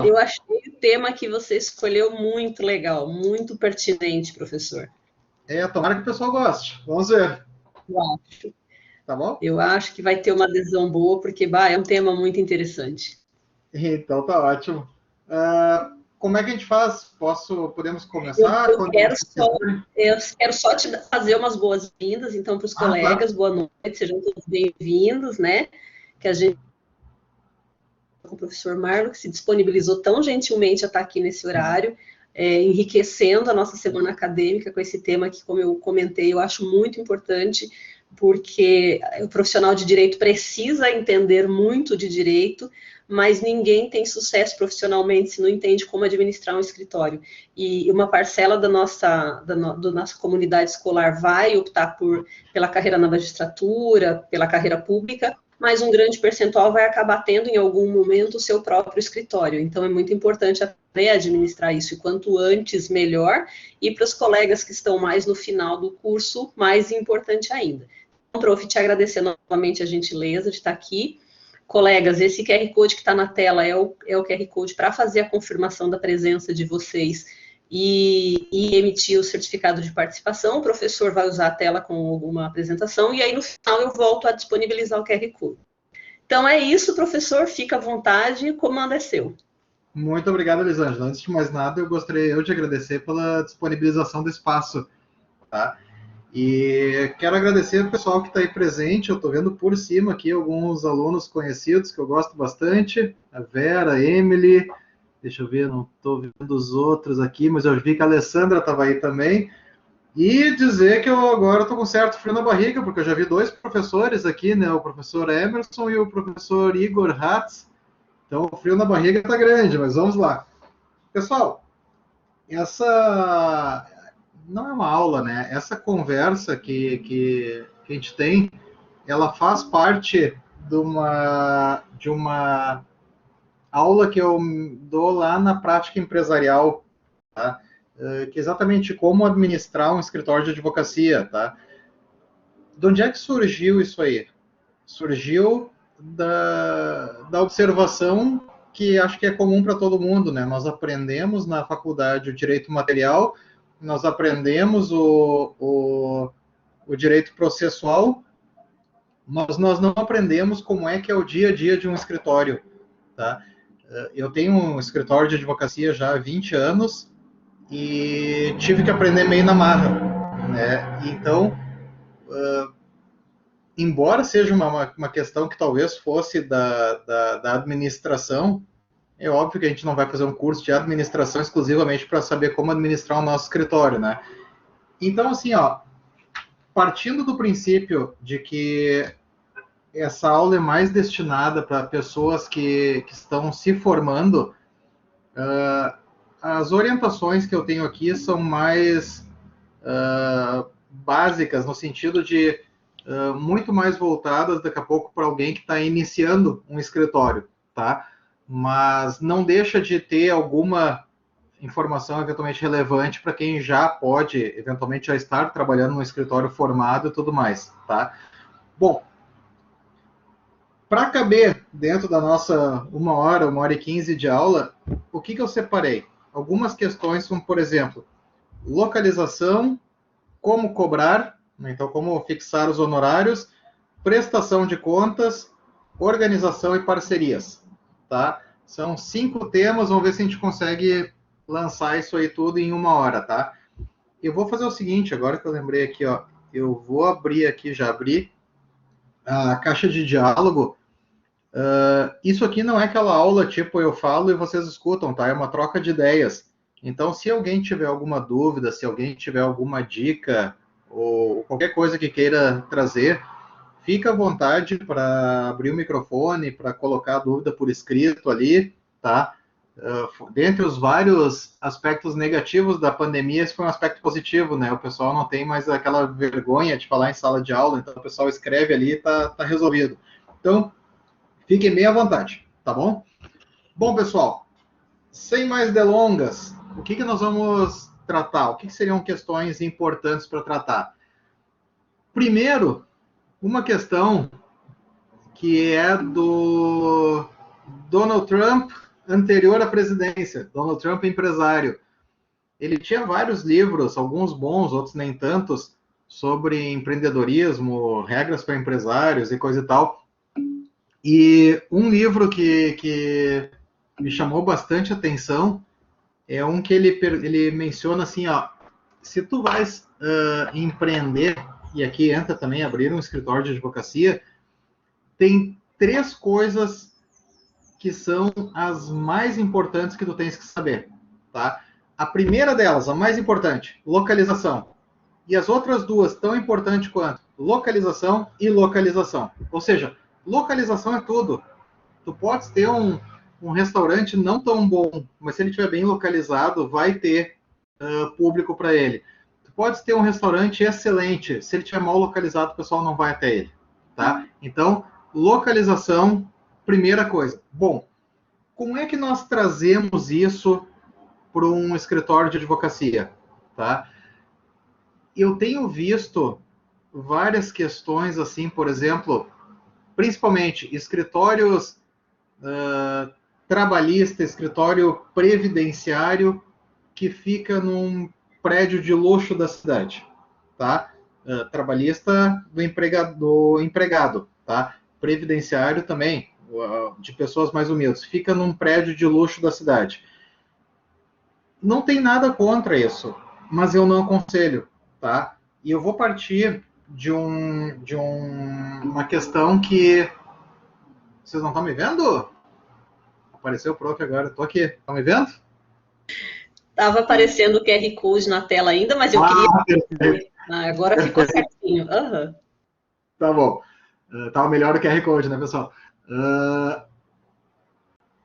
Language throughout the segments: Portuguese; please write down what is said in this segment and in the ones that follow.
Eu achei o tema que você escolheu muito legal, muito pertinente, professor. Tomara que o pessoal goste. Vamos ver. Eu acho. Tá bom? Eu acho que vai ter uma adesão boa, porque é um tema muito interessante. Então tá ótimo. Como é que a gente faz? Podemos Eu, começar? eu Quando quero vocês só, quiserem? eu quero só te fazer umas boas-vindas, então, para os Claro. colegas, boa noite, sejam todos bem-vindos, né? Que a gente, com o professor Marlon, que se disponibilizou tão gentilmente a estar aqui nesse horário, enriquecendo a nossa semana acadêmica com esse tema que, como eu comentei, eu acho muito importante, porque o profissional de direito precisa entender muito de direito, mas ninguém tem sucesso profissionalmente se não entende como administrar um escritório. E uma parcela da nossa comunidade escolar vai optar pela carreira na magistratura, pela carreira pública, mas um grande percentual vai acabar tendo em algum momento o seu próprio escritório. Então é muito importante aprender a administrar isso, e quanto antes, melhor. E para os colegas que estão mais no final do curso, mais importante ainda. Então, prof, te agradecer novamente a gentileza de estar aqui. Colegas, esse QR Code que está na tela é o QR Code para fazer a confirmação da presença de vocês e emitir o certificado de participação. O professor vai usar a tela com alguma apresentação e aí no final eu volto a disponibilizar o QR Code. Então é isso, professor, fica à vontade, o comando é seu. Muito obrigado, Elisângela. Antes de mais nada, eu gostaria de agradecer pela disponibilização do espaço, tá? E quero agradecer o pessoal que está aí presente. Eu estou vendo por cima aqui alguns alunos conhecidos que eu gosto bastante. A Vera, a Emily, deixa eu ver, não estou vendo os outros aqui, mas eu vi que a Alessandra estava aí também. E dizer que eu agora estou com certo frio na barriga, porque eu já vi dois professores aqui, né? O professor Emerson e o professor Igor Hatz. Então o frio na barriga está grande, mas vamos lá. Pessoal, essa não é uma aula, né? Essa conversa que a gente tem, ela faz parte de uma aula que eu dou lá na prática empresarial, tá? Que é exatamente como administrar um escritório de advocacia, tá? De onde é que surgiu isso aí? Surgiu da observação que acho que é comum para todo mundo, né? Nós aprendemos na faculdade o direito material, nós aprendemos o direito processual, mas nós não aprendemos como é que é o dia a dia de um escritório, tá? Eu tenho um escritório de advocacia já há 20 anos e tive que aprender meio na marra, né? Então, embora seja uma questão que talvez fosse da administração, é óbvio que a gente não vai fazer um curso de administração exclusivamente para saber como administrar o nosso escritório, né? Então, assim, ó, partindo do princípio de que essa aula é mais destinada para pessoas que estão se formando, as orientações que eu tenho aqui são mais básicas, no sentido de muito mais voltadas daqui a pouco para alguém que está iniciando um escritório, tá? Mas não deixa de ter alguma informação eventualmente relevante para quem já pode, eventualmente, já estar trabalhando no escritório formado e tudo mais, tá? Bom, para caber dentro da nossa 1 hora e 15 de aula, o que eu separei? Algumas questões como, por exemplo, localização, como cobrar, né? Então como fixar os honorários, prestação de contas, organização e parcerias, tá? São 5 temas, vamos ver se a gente consegue lançar isso aí tudo em 1 hora, tá? Eu vou fazer o seguinte, agora que eu lembrei aqui, ó, eu vou abrir aqui, já abri a caixa de diálogo. Isso aqui não é aquela aula tipo eu falo e vocês escutam, tá? É uma troca de ideias. Então, se alguém tiver alguma dúvida, se alguém tiver alguma dica ou qualquer coisa que queira trazer, fica à vontade para abrir o microfone, para colocar a dúvida por escrito ali, tá? Dentre os vários aspectos negativos da pandemia, esse foi um aspecto positivo, né? O pessoal não tem mais aquela vergonha de falar em sala de aula, então o pessoal escreve ali e tá resolvido. Então, fiquem bem à vontade, tá bom? Bom, pessoal, sem mais delongas, o que nós vamos tratar? O que seriam questões importantes para tratar? Primeiro, uma questão que é do Donald Trump anterior à presidência, Donald Trump empresário. Ele tinha vários livros, alguns bons, outros nem tantos, sobre empreendedorismo, regras para empresários e coisa e tal. E um livro que me chamou bastante atenção é um que ele menciona assim, ó, se tu vais empreender, e aqui entra também abrir um escritório de advocacia, tem 3 coisas que são as mais importantes que tu tens que saber, tá? A primeira delas, a mais importante, localização. E as outras 2, tão importantes quanto localização e localização. Ou seja, localização é tudo. Tu podes ter um restaurante não tão bom, mas se ele estiver bem localizado, vai ter público para ele. Tu podes ter um restaurante excelente, se ele estiver mal localizado, o pessoal não vai até ele, tá? Então, localização, primeira coisa. Bom, como é que nós trazemos isso para um escritório de advocacia, tá? Eu tenho visto várias questões assim, por exemplo, principalmente escritórios trabalhista, escritório previdenciário que fica num prédio de luxo da cidade, tá? Trabalhista do empregado, tá? Previdenciário também, de pessoas mais humildes, fica num prédio de luxo da cidade. Não tem nada contra isso, mas eu não aconselho, tá? E eu vou partir de uma questão que... Vocês não estão me vendo? Apareceu o prof agora, estou aqui. Estão me vendo? Estava aparecendo o QR Code na tela ainda, mas eu queria... agora ficou certinho. Uhum. Tá bom. Tava melhor o QR Code, né, pessoal?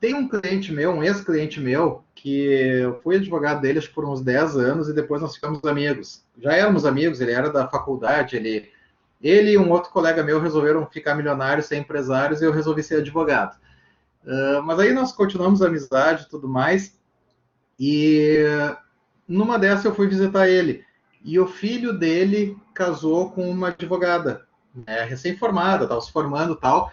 Tem um cliente meu, um ex-cliente meu, que eu fui advogado dele por uns 10 anos e depois nós ficamos amigos. Já éramos amigos, ele era da faculdade, ele e um outro colega meu resolveram ficar milionários, ser empresários, e eu resolvi ser advogado. Mas aí nós continuamos a amizade e tudo mais, e numa dessas eu fui visitar ele, e o filho dele casou com uma advogada, né, recém-formada, estava se formando e tal,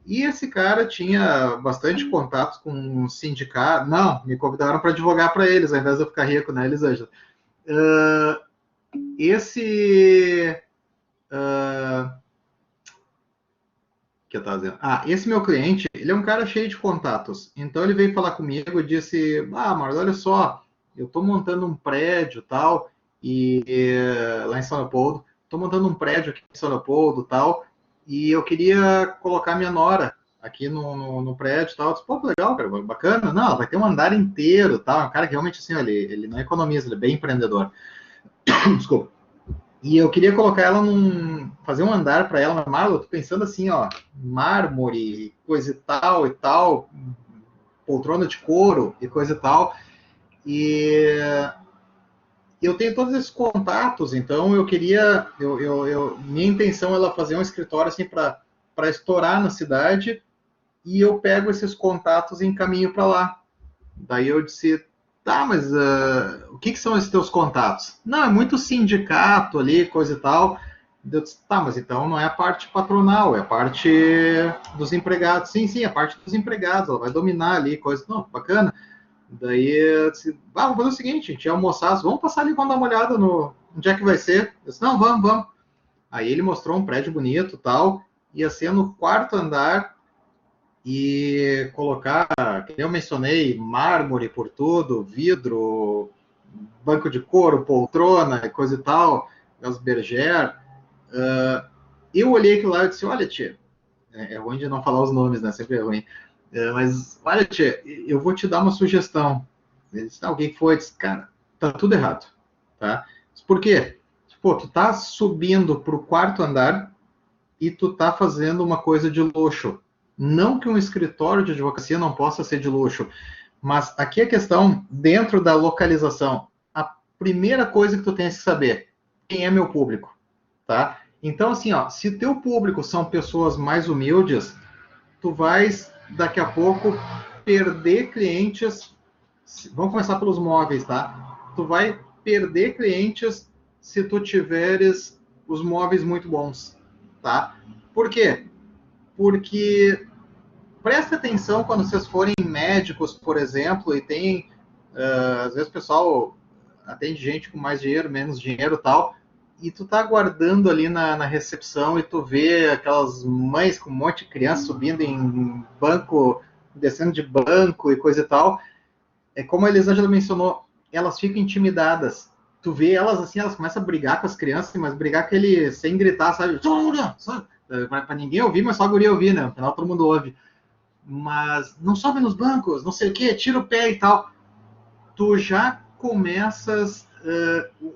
e esse cara tinha bastante contatos com um sindicato. Não, me convidaram para advogar para eles, ao invés de eu ficar rico, né, Elisângela? Que eu tava dizendo? Esse meu cliente, ele é um cara cheio de contatos. Então ele veio falar comigo e disse: mas olha só, eu estou montando um prédio tal, lá em São Leopoldo, estou montando um prédio aqui em São Leopoldo tal, e eu queria colocar minha nora aqui no prédio tal. Eu disse: pô, que legal, cara, bacana. Não, vai ter um andar inteiro tal. É um cara que realmente, assim, ele não economiza, ele é bem empreendedor. Desculpa. E eu queria colocar ela fazer um andar para ela, Marlon, tô pensando assim, ó, mármore, coisa e tal, poltrona de couro e coisa e tal. E eu tenho todos esses contatos, então eu queria, minha intenção é ela fazer um escritório assim para estourar na cidade, e eu pego esses contatos e encaminho para lá. Daí eu disse: tá, mas o que são esses teus contatos? Não, é muito sindicato ali, coisa e tal. Eu disse: tá, mas então não é a parte patronal, é a parte dos empregados. Sim, a parte dos empregados, ela vai dominar ali, coisa. Não, bacana. Daí eu disse: vamos fazer o seguinte, a gente ia almoçar, vamos passar ali, vamos dar uma olhada no onde é que vai ser. Eu disse: não, vamos. Aí ele mostrou um prédio bonito e tal, ia ser no 4º andar, e colocar, que eu mencionei, mármore por tudo, vidro, banco de couro, poltrona, coisa e tal, as berger. Eu olhei aquilo lá e disse: olha, tia, é ruim de não falar os nomes, né? Sempre é ruim. Mas, olha, tia, eu vou te dar uma sugestão. Ele disse: alguém foi? Eu disse: cara, tá tudo errado, tá? Por quê? Pô, tu tá subindo pro 4º andar e tu tá fazendo uma coisa de luxo. Não que um escritório de advocacia não possa ser de luxo, mas aqui a questão, dentro da localização, a primeira coisa que tu tens que saber: quem é meu público, tá? Então, assim, ó, se teu público são pessoas mais humildes, tu vais, daqui a pouco, perder clientes. Vamos começar pelos móveis, tá? Tu vai perder clientes se tu tiveres os móveis muito bons, tá? Por quê? Porque presta atenção quando vocês forem médicos, por exemplo, e tem, às vezes o pessoal atende gente com mais dinheiro, menos dinheiro e tal, e tu tá aguardando ali na recepção e tu vê aquelas mães com um monte de criança subindo em banco, descendo de banco e coisa e tal. É como a Elisângela mencionou, elas ficam intimidadas. Tu vê elas assim, elas começam a brigar com as crianças, mas brigar aquele sem gritar, sabe? Para ninguém ouvir, mas só a guria ouvir, né? No final todo mundo ouve. Mas não sobe nos bancos, não sei o que, tira o pé e tal. Tu já começas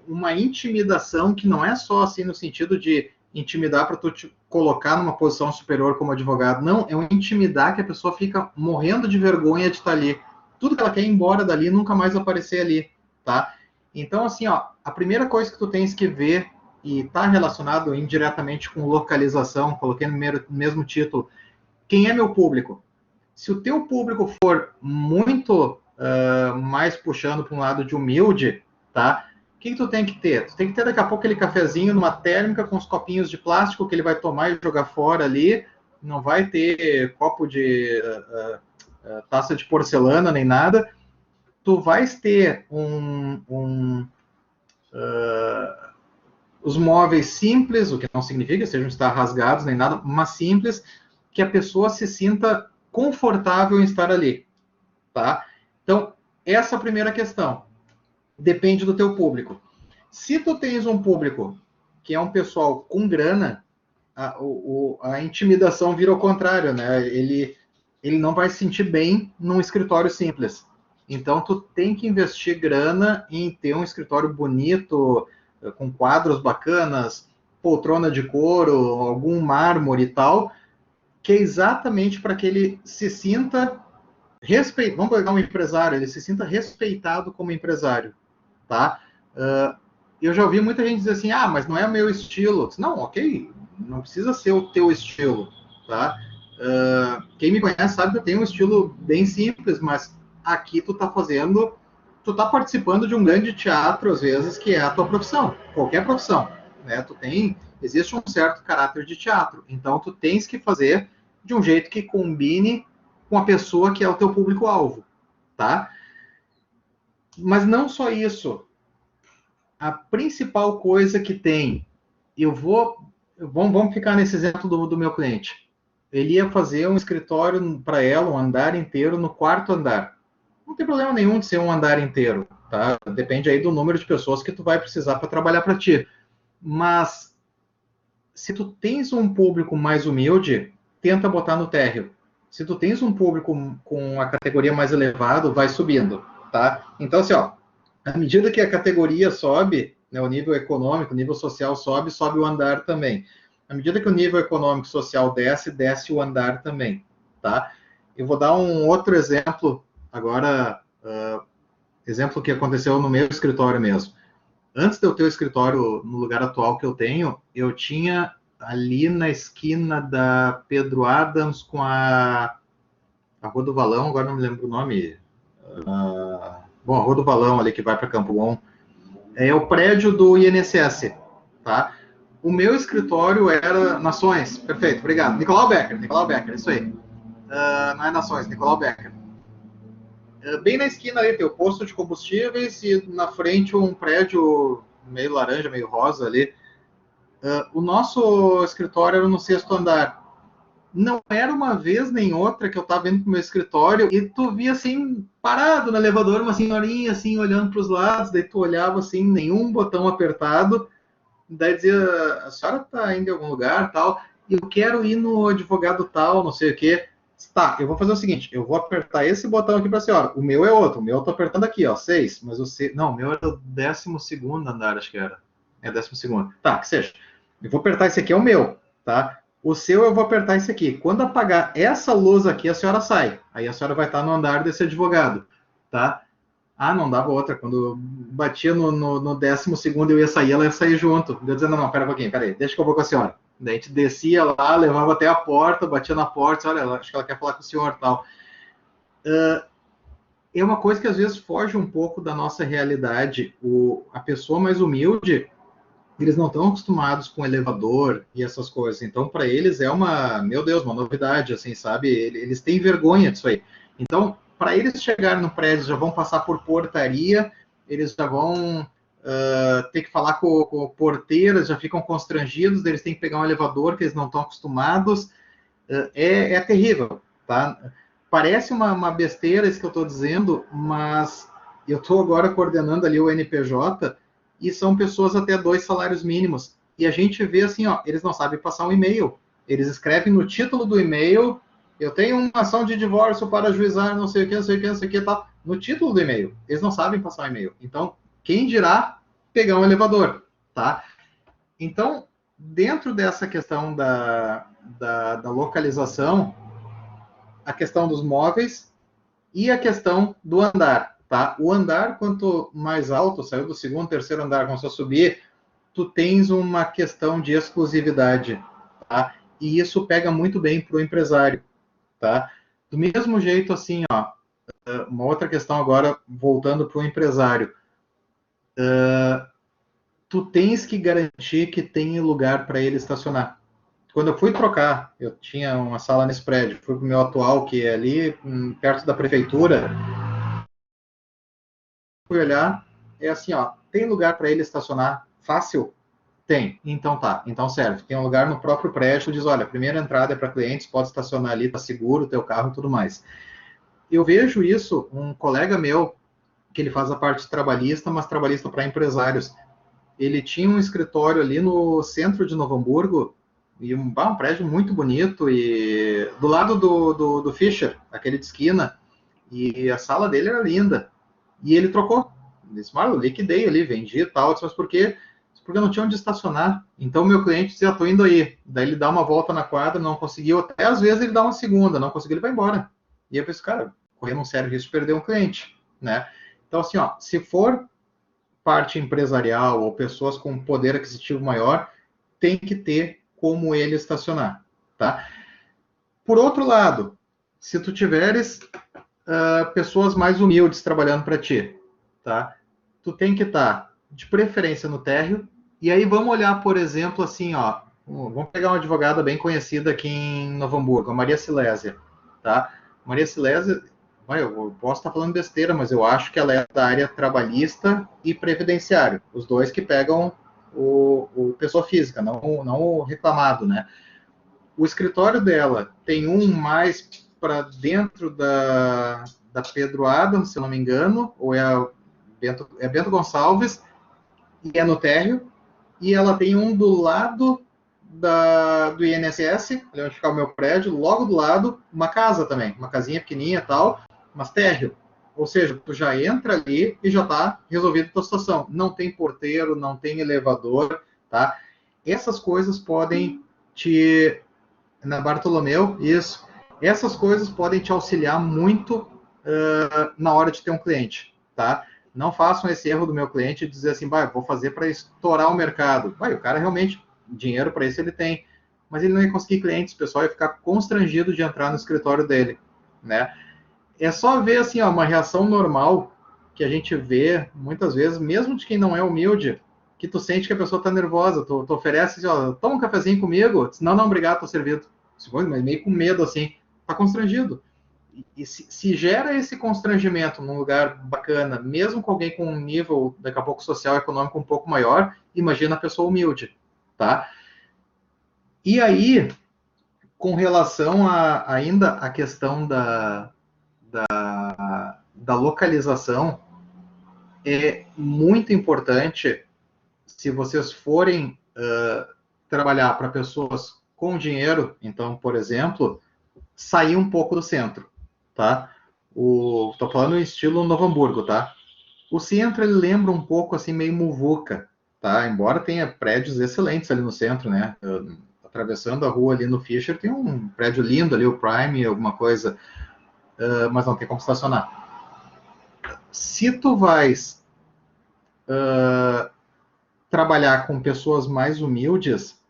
uma intimidação que não é só assim no sentido de intimidar para tu te colocar numa posição superior como advogado. Não, é um intimidar que a pessoa fica morrendo de vergonha de estar ali. Tudo que ela quer ir embora dali, nunca mais aparecer ali, tá? Então, assim, ó, a primeira coisa que tu tens que ver, e está relacionado indiretamente com localização, coloquei no mesmo título, quem é meu público? Se o teu público for muito mais puxando para um lado de humilde, tá? O que tu tem que ter? Tu tem que ter daqui a pouco aquele cafezinho numa térmica com os copinhos de plástico que ele vai tomar e jogar fora ali. Não vai ter copo de taça de porcelana nem nada. Tu vais ter os móveis simples, o que não significa que sejam estar rasgados nem nada, mas simples, que a pessoa se sinta confortável em estar ali, tá? Então, essa é a primeira questão. Depende do teu público. Se tu tens um público que é um pessoal com grana, a intimidação vira ao contrário, né? Ele não vai se sentir bem num escritório simples. Então, tu tem que investir grana em ter um escritório bonito, com quadros bacanas, poltrona de couro, algum mármore e tal, que é exatamente para que ele se sinta respeitado. Vamos pegar um empresário, ele se sinta respeitado como empresário, tá? Eu já ouvi muita gente dizer assim, mas não é o meu estilo. Não, ok, não precisa ser o teu estilo, tá? Quem me conhece sabe que eu tenho um estilo bem simples, mas aqui tu tá participando de um grande teatro, às vezes, que é a tua profissão, qualquer profissão, né? Existe um certo caráter de teatro, então tu tens que fazer de um jeito que combine com a pessoa que é o teu público-alvo, tá? Mas não só isso. A principal coisa que tem, vamos ficar nesse exemplo do meu cliente. Ele ia fazer um escritório para ela, um andar inteiro, no quarto andar. Não tem problema nenhum de ser um andar inteiro, tá? Depende aí do número de pessoas que tu vai precisar para trabalhar para ti. Mas se tu tens um público mais humilde, tenta botar no térreo. Se tu tens um público com a categoria mais elevada, vai subindo, tá? Então, assim, ó, à medida que a categoria sobe, né, o nível econômico, o nível social sobe, sobe o andar também. À medida que o nível econômico e social desce, desce o andar também, tá? Eu vou dar um outro exemplo, agora, exemplo que aconteceu no meu escritório mesmo. Antes de eu ter o escritório no lugar atual que eu tinha ali na esquina da Pedro Adams com a Rua do Valão, agora não me lembro o nome. Bom, a Rua do Valão ali que vai para Campo Bom. É o prédio do INSS, tá? O meu escritório era Nações, perfeito, obrigado. Nicolau Becker, isso aí. Não é Nações, Nicolau Becker. Bem na esquina ali tem o posto de combustíveis e na frente um prédio meio laranja, meio rosa ali. O nosso escritório era no 6º andar. Não era uma vez nem outra que eu estava indo pro meu escritório e tu via assim, parado no elevador, uma senhorinha assim, olhando para os lados, daí tu olhava assim, nenhum botão apertado, daí dizia, a senhora está indo em algum lugar, tal, e eu quero ir no advogado tal, não sei o quê. Tá, eu vou fazer o seguinte, eu vou apertar esse botão aqui para a senhora, o meu é outro, o meu eu tô apertando aqui, ó, 6, mas não, o meu era o 12º andar, acho que era. É 12º. Tá, que seja. Eu vou apertar esse aqui, é o meu, tá? O seu eu vou apertar esse aqui. Quando apagar essa luz aqui, a senhora sai. Aí a senhora vai estar no andar desse advogado, tá? Não dava outra. Quando batia no 12º eu ia sair, ela ia sair junto. Eu dizia, não, pera um pouquinho, peraí, deixa que eu vou com a senhora. Daí a gente descia lá, levava até a porta, batia na porta, olha, acho que ela quer falar com o senhor e tal. É uma coisa que às vezes foge um pouco da nossa realidade. A pessoa mais humilde, eles não estão acostumados com elevador e essas coisas. Então, para eles é meu Deus, uma novidade, assim, sabe? Eles têm vergonha disso aí. Então, para eles chegarem no prédio, já vão passar por portaria, eles já vão ter que falar com porteiras, já ficam constrangidos, eles têm que pegar um elevador que eles não estão acostumados. É terrível, tá? Parece uma besteira isso que eu estou dizendo, mas eu estou agora coordenando ali o NPJ e são pessoas até 2 salários mínimos. E a gente vê assim, ó, eles não sabem passar um e-mail. Eles escrevem no título do e-mail, eu tenho uma ação de divórcio para ajuizar, não sei o que, não sei o que, não sei o que, tal. No título do e-mail. Eles não sabem passar um e-mail. Então, quem dirá pegar um elevador, tá? Então, dentro dessa questão da localização, a questão dos móveis e a questão do andar, tá? O andar, quanto mais alto, saiu do segundo, terceiro andar, começou a subir, tu tens uma questão de exclusividade, tá? E isso pega muito bem para o empresário, tá? Do mesmo jeito, assim, ó, uma outra questão agora, voltando para o empresário, tu tens que garantir que tem lugar para ele estacionar. Quando eu fui trocar, eu tinha uma sala nesse prédio, fui para o meu atual, que é ali, perto da prefeitura, fui olhar, é assim, ó, tem lugar para ele estacionar fácil? Tem. Então tá, então serve. Tem um lugar no próprio prédio, diz, olha, a primeira entrada é para clientes, pode estacionar ali, tá seguro o teu carro e tudo mais. Eu vejo isso, um colega meu, que ele faz a parte trabalhista, mas trabalhista para empresários. Ele tinha um escritório ali no centro de Novo Hamburgo, e um prédio muito bonito, e do lado do Fischer, aquele de esquina, e a sala dele era linda. E ele trocou. Ele disse, eu liquidei ali, vendi e tal, mas por quê? Porque eu não tinha onde estacionar. Então o meu cliente dizia, tô indo aí. Daí ele dá uma volta na quadra, não conseguiu, até às vezes ele dá uma segunda, não conseguiu, ele vai embora. E eu pensei, cara, correndo um sério risco de perder um cliente, né? Então assim, ó, se for parte empresarial ou pessoas com poder aquisitivo maior, tem que ter como ele estacionar, tá? Por outro lado, se tu tiveres pessoas mais humildes trabalhando para ti, tá? Tu tem que estar de preferência no térreo. E aí vamos olhar, por exemplo, assim, ó, vamos pegar uma advogada bem conhecida aqui em Novo Hamburgo, a Maria Silésia, tá? Maria Silésia, eu posso estar falando besteira, mas eu acho que ela é da área trabalhista e previdenciário, os dois que pegam o pessoa física, não o reclamado, né? O escritório dela tem um mais para dentro da Pedro Adams, se eu não me engano, ou Bento Gonçalves, e é no térreo, e ela tem um do lado do INSS, ali onde fica o meu prédio, logo do lado, uma casa também, uma casinha pequenininha e tal, mas térreo. Ou seja, tu já entra ali e já está resolvida a tua situação. Não tem porteiro, não tem elevador, tá? Essas coisas podem te... Na Bartolomeu, isso. Essas coisas podem te auxiliar muito na hora de ter um cliente, tá? Não façam esse erro do meu cliente de dizer assim, vou fazer para estourar o mercado. O cara realmente, dinheiro para isso ele tem, mas ele não ia conseguir clientes, o pessoal ia ficar constrangido de entrar no escritório dele, né? É só ver assim, ó, uma reação normal que a gente vê muitas vezes, mesmo de quem não é humilde, que tu sente que a pessoa está nervosa, tu oferece assim, ó, toma um cafezinho comigo, não, obrigado, tô servido. Mas meio com medo assim, tá constrangido. E se gera esse constrangimento num lugar bacana, mesmo com alguém com um nível, daqui a pouco, social e econômico um pouco maior, imagina a pessoa humilde, tá? E aí, com relação ainda à questão da localização, é muito importante, se vocês forem trabalhar para pessoas com dinheiro, então, por exemplo, sair um pouco do centro, tá? Tô falando em estilo Novo Hamburgo, tá? O centro, ele lembra um pouco, assim, meio muvuca, tá? Embora tenha prédios excelentes ali no centro, né? Atravessando a rua ali no Fischer, tem um prédio lindo ali, o Prime, alguma coisa, mas não tem como estacionar. Se tu vais trabalhar com pessoas mais humildes,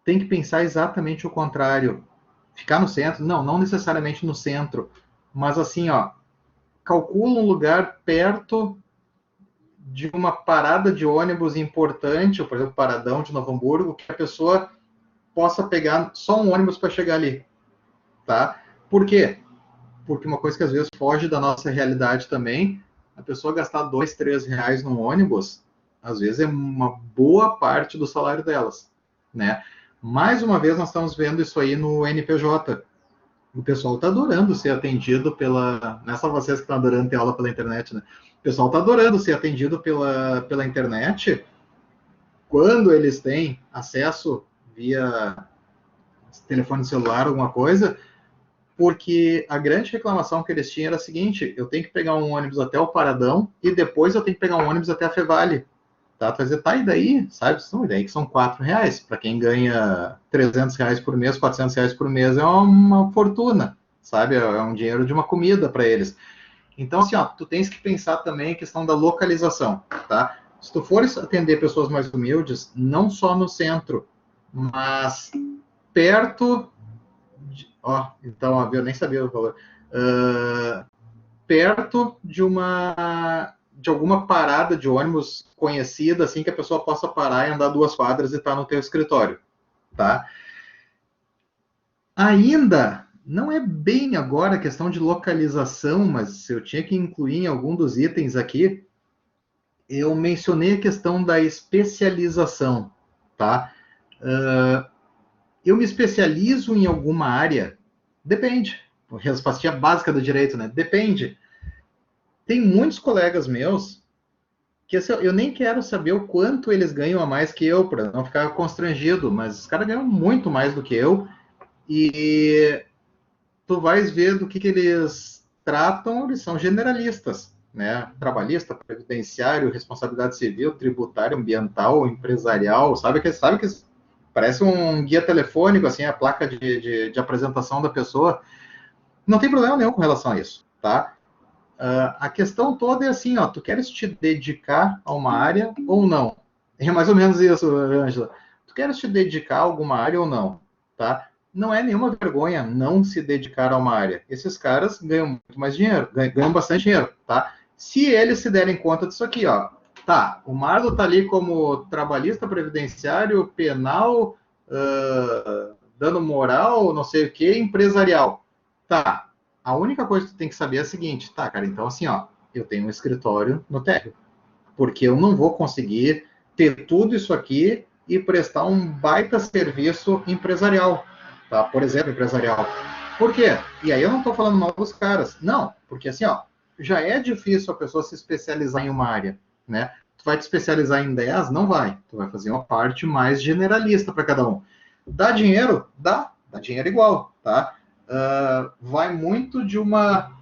tem que pensar exatamente o contrário. Ficar no centro? Não necessariamente no centro, mas assim, ó, calcula um lugar perto de uma parada de ônibus importante, ou, por exemplo, Paradão de Novo Hamburgo, que a pessoa possa pegar só um ônibus para chegar ali, tá? Por quê? Porque uma coisa que às vezes foge da nossa realidade também, a pessoa gastar R$ 2, R$ 3 num ônibus, às vezes é uma boa parte do salário delas, né? Mais uma vez nós estamos vendo isso aí no NPJ. O pessoal está adorando ser atendido pela... Não é só vocês que estão adorando ter aula pela internet, né? O pessoal está adorando ser atendido pela internet quando eles têm acesso via telefone celular, alguma coisa, porque a grande reclamação que eles tinham era a seguinte: eu tenho que pegar um ônibus até o Paradão e depois eu tenho que pegar um ônibus até a Fevale. Tá? Tu vai dizer, tá, e daí? Sabe? Não, e daí que são R$ 4. Para quem ganha R$ 300 por mês, R$ 400 por mês, é uma fortuna, sabe? É um dinheiro de uma comida para eles. Então, assim, ó, tu tens que pensar também a questão da localização, tá? Se tu fores atender pessoas mais humildes, não só no centro, mas perto... Ó, então, ó, eu nem sabia o valor. Perto de alguma parada de ônibus conhecida, assim, que a pessoa possa parar e andar 2 quadras e estar no teu escritório, tá? Ainda não é bem agora a questão de localização, mas eu tinha que incluir em algum dos itens aqui, eu mencionei a questão da especialização, tá? Eu me especializo em alguma área? Depende. A resposta básica do direito, né? Depende. Tem muitos colegas meus que assim, eu nem quero saber o quanto eles ganham a mais que eu, para não ficar constrangido, mas os caras ganham muito mais do que eu, e tu vais ver do que eles tratam, eles são generalistas, né? Trabalhista, previdenciário, responsabilidade civil, tributário, ambiental, empresarial, sabe que parece um guia telefônico, assim, a placa de apresentação da pessoa. Não tem problema nenhum com relação a isso, tá? A questão toda é assim, ó, tu queres te dedicar a uma área ou não? É mais ou menos isso, Ângela. Tu queres te dedicar a alguma área ou não, tá? Não é nenhuma vergonha não se dedicar a uma área. Esses caras ganham muito mais dinheiro, ganham bastante dinheiro, tá? Se eles se derem conta disso aqui, ó, tá, o Marlon tá ali como trabalhista, previdenciário, penal, dano moral, não sei o que, empresarial. Tá, a única coisa que tu tem que saber é a seguinte, tá, cara, então assim, ó, eu tenho um escritório no térreo, porque eu não vou conseguir ter tudo isso aqui e prestar um baita serviço empresarial, tá? Por exemplo, empresarial. Por quê? E aí eu não tô falando mal dos caras, não, porque assim, ó, já é difícil a pessoa se especializar em uma área, né? Tu vai te especializar em 10? Não vai. Tu vai fazer uma parte mais generalista para cada um. Dá dinheiro? Dá dinheiro igual, tá? Vai muito de uma